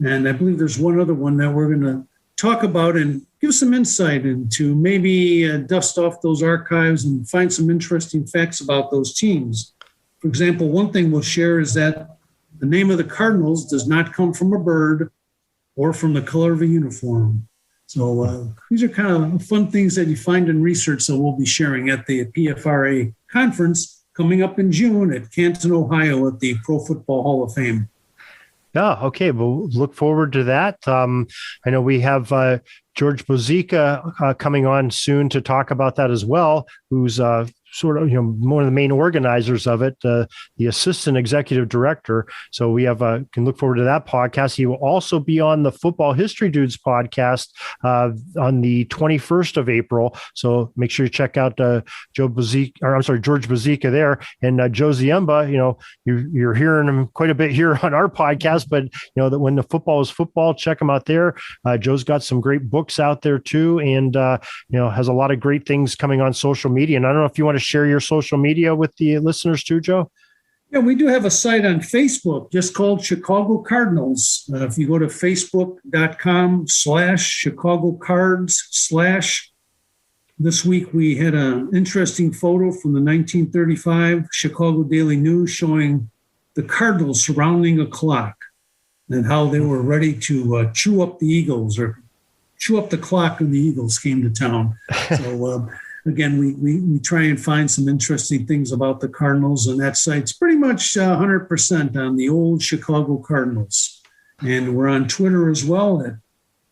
and I believe there's one other one that we're going to talk about and give some insight into, maybe dust off those archives and find some interesting facts about those teams. For example, one thing we'll share is that the name of the Cardinals does not come from a bird or from the color of a uniform. So these are kind of fun things that you find in research that we'll be sharing at the PFRA conference coming up in June at Canton, Ohio at the Pro Football Hall of Fame. Yeah, okay. We'll look forward to that. I know we have George Bozica coming on soon to talk about that as well, who's sort of, one of the main organizers of it, the assistant executive director. So we have can look forward to that podcast. He will also be on the Football History Dudes podcast on the 21st of April. So make sure you check out George Bozica there, and Joe Ziemba. You're hearing him quite a bit here on our podcast, but that when the football is football, check him out there. Joe's got some great books out there too, and has a lot of great things coming on social media. And I don't know if you want to share your social media with the listeners too, Joe? Yeah, we do have a site on Facebook just called Chicago Cardinals. If you go to facebook.com/Chicago Cards/ this week we had an interesting photo from the 1935 Chicago Daily News showing the Cardinals surrounding a clock and how they were ready to chew up the Eagles or chew up the clock when the Eagles came to town. So again, we try and find some interesting things about the Cardinals, and that site's pretty much 100% on the old Chicago Cardinals. And we're on Twitter as well at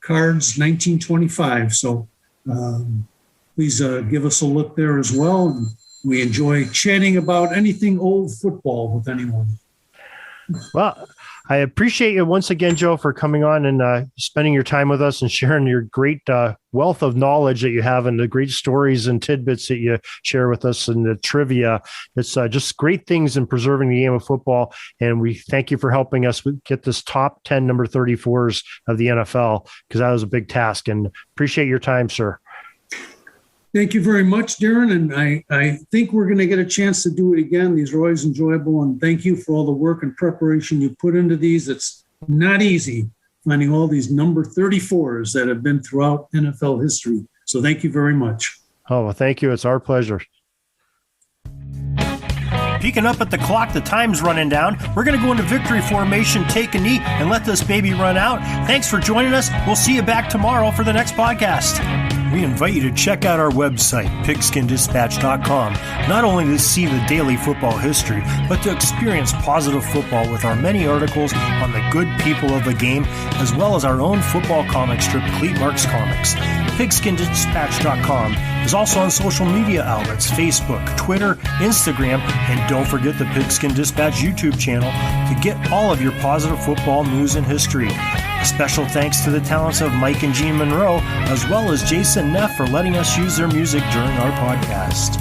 Cards1925. So please give us a look there as well. And we enjoy chatting about anything old football with anyone. Well, I appreciate you once again, Joe, for coming on and spending your time with us and sharing your great wealth of knowledge that you have and the great stories and tidbits that you share with us and the trivia. It's just great things in preserving the game of football. And we thank you for helping us get this top 10 number 34s of the NFL, because that was a big task, and appreciate your time, sir. Thank you very much, Darren. And I think we're going to get a chance to do it again. These are always enjoyable. And thank you for all the work and preparation you put into these. It's not easy finding all these number 34s that have been throughout NFL history. So thank you very much. Oh, well, thank you. It's our pleasure. Peeking up at the clock, the time's running down. We're going to go into victory formation, take a knee, and let this baby run out. Thanks for joining us. We'll see you back tomorrow for the next podcast. We invite you to check out our website, pigskinddispatch.com, not only to see the daily football history, but to experience positive football with our many articles on the good people of the game, as well as our own football comic strip, Cleat Marks Comics. Pigskinddispatch.com is also on social media outlets, Facebook, Twitter, Instagram, and don't forget the Pigskin Dispatch YouTube channel to get all of your positive football news and history. A special thanks to the talents of Mike and Gene Monroe, as well as Jason Neff for letting us use their music during our podcast.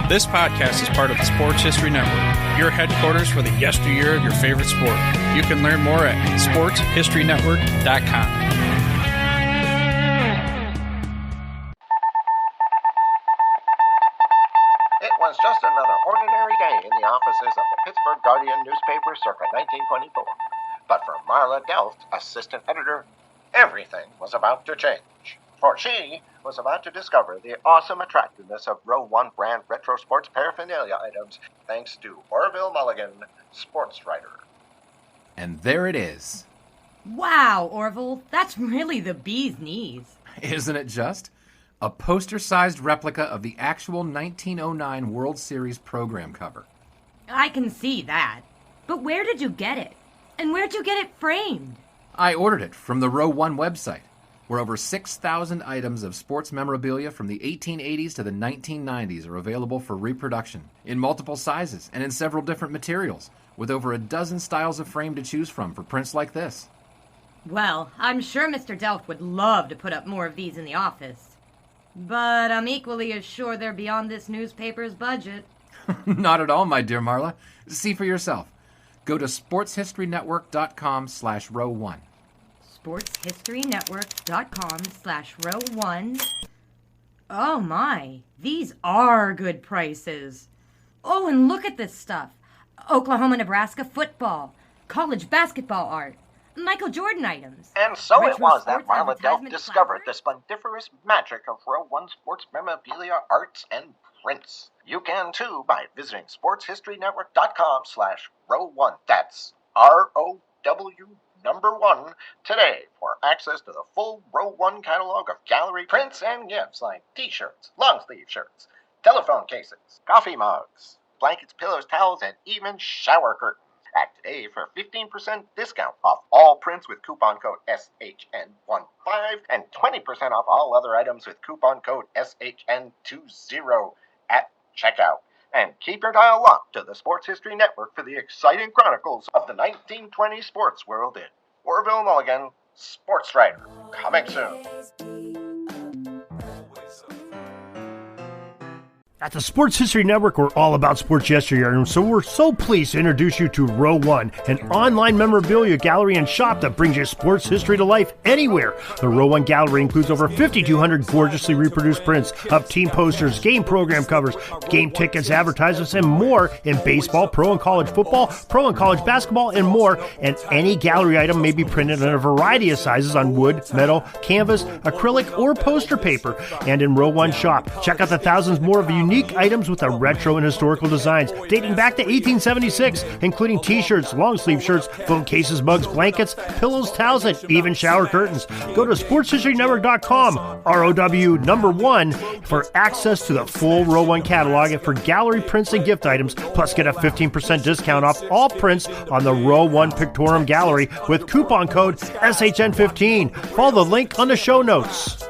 This podcast is part of the Sports History Network, your headquarters for the yesteryear of your favorite sport. You can learn more at sportshistorynetwork.com. It was just another ordinary day in the offices of the Pittsburgh Guardian newspaper circa 1924. But for Marla Delft, assistant editor, everything was about to change. For she was about to discover the awesome attractiveness of Row 1 brand retro sports paraphernalia items thanks to Orville Mulligan, sports writer. And there it is. Wow, Orville, that's really the bee's knees. Isn't it just? A poster-sized replica of the actual 1909 World Series program cover. I can see that. But where did you get it? And where'd you get it framed? I ordered it from the Row 1 website, where over 6,000 items of sports memorabilia from the 1880s to the 1990s are available for reproduction, in multiple sizes and in several different materials, with over a dozen styles of frame to choose from for prints like this. Well, I'm sure Mr. Delft would love to put up more of these in the office. But I'm equally as sure they're beyond this newspaper's budget. Not at all, my dear Marla. See for yourself. Go to sportshistorynetwork.com/row1. sportshistorynetwork.com/row1. Oh my, these are good prices. Oh, and look at this stuff. Oklahoma-Nebraska football, college basketball art, Michael Jordan items. And so it retro was that sports Marla Delft advertisement discovered the classics. splendiferous magic of Row 1 sports memorabilia, arts, and prints. You can too by visiting sportshistorynetwork.com/row1. That's ROW1 today for access to the full Row 1 catalog of gallery prints and gifts like t-shirts, long-sleeve shirts, telephone cases, coffee mugs, blankets, pillows, towels, and even shower curtains. Act today for 15% discount off all prints with coupon code SHN15 and 20% off all other items with coupon code SHN20 at checkout. And keep your dial locked to the Sports History Network for the exciting chronicles of the 1920 sports world in Orville Mulligan, Sports Writer. Coming soon. At the Sports History Network, we're all about sports yesteryear, and so we're so pleased to introduce you to Row 1, an online memorabilia gallery and shop that brings you sports history to life anywhere. The Row 1 gallery includes over 5,200 gorgeously reproduced prints of team posters, game program covers, game tickets, advertisements, and more in baseball, pro and college football, pro and college basketball, and more. And any gallery item may be printed in a variety of sizes on wood, metal, canvas, acrylic, or poster paper. And in Row 1 shop, check out the thousands more of unique items with the retro and historical designs dating back to 1876, including t-shirts, long-sleeve shirts, phone cases, mugs, blankets, pillows, towels, and even shower curtains. Go to sportshistorynetwork.com, ROW1, for access to the full Row 1 catalog and for gallery prints and gift items, plus get a 15% discount off all prints on the Row 1 Pictorum Gallery with coupon code SHN15. Follow the link on the show notes.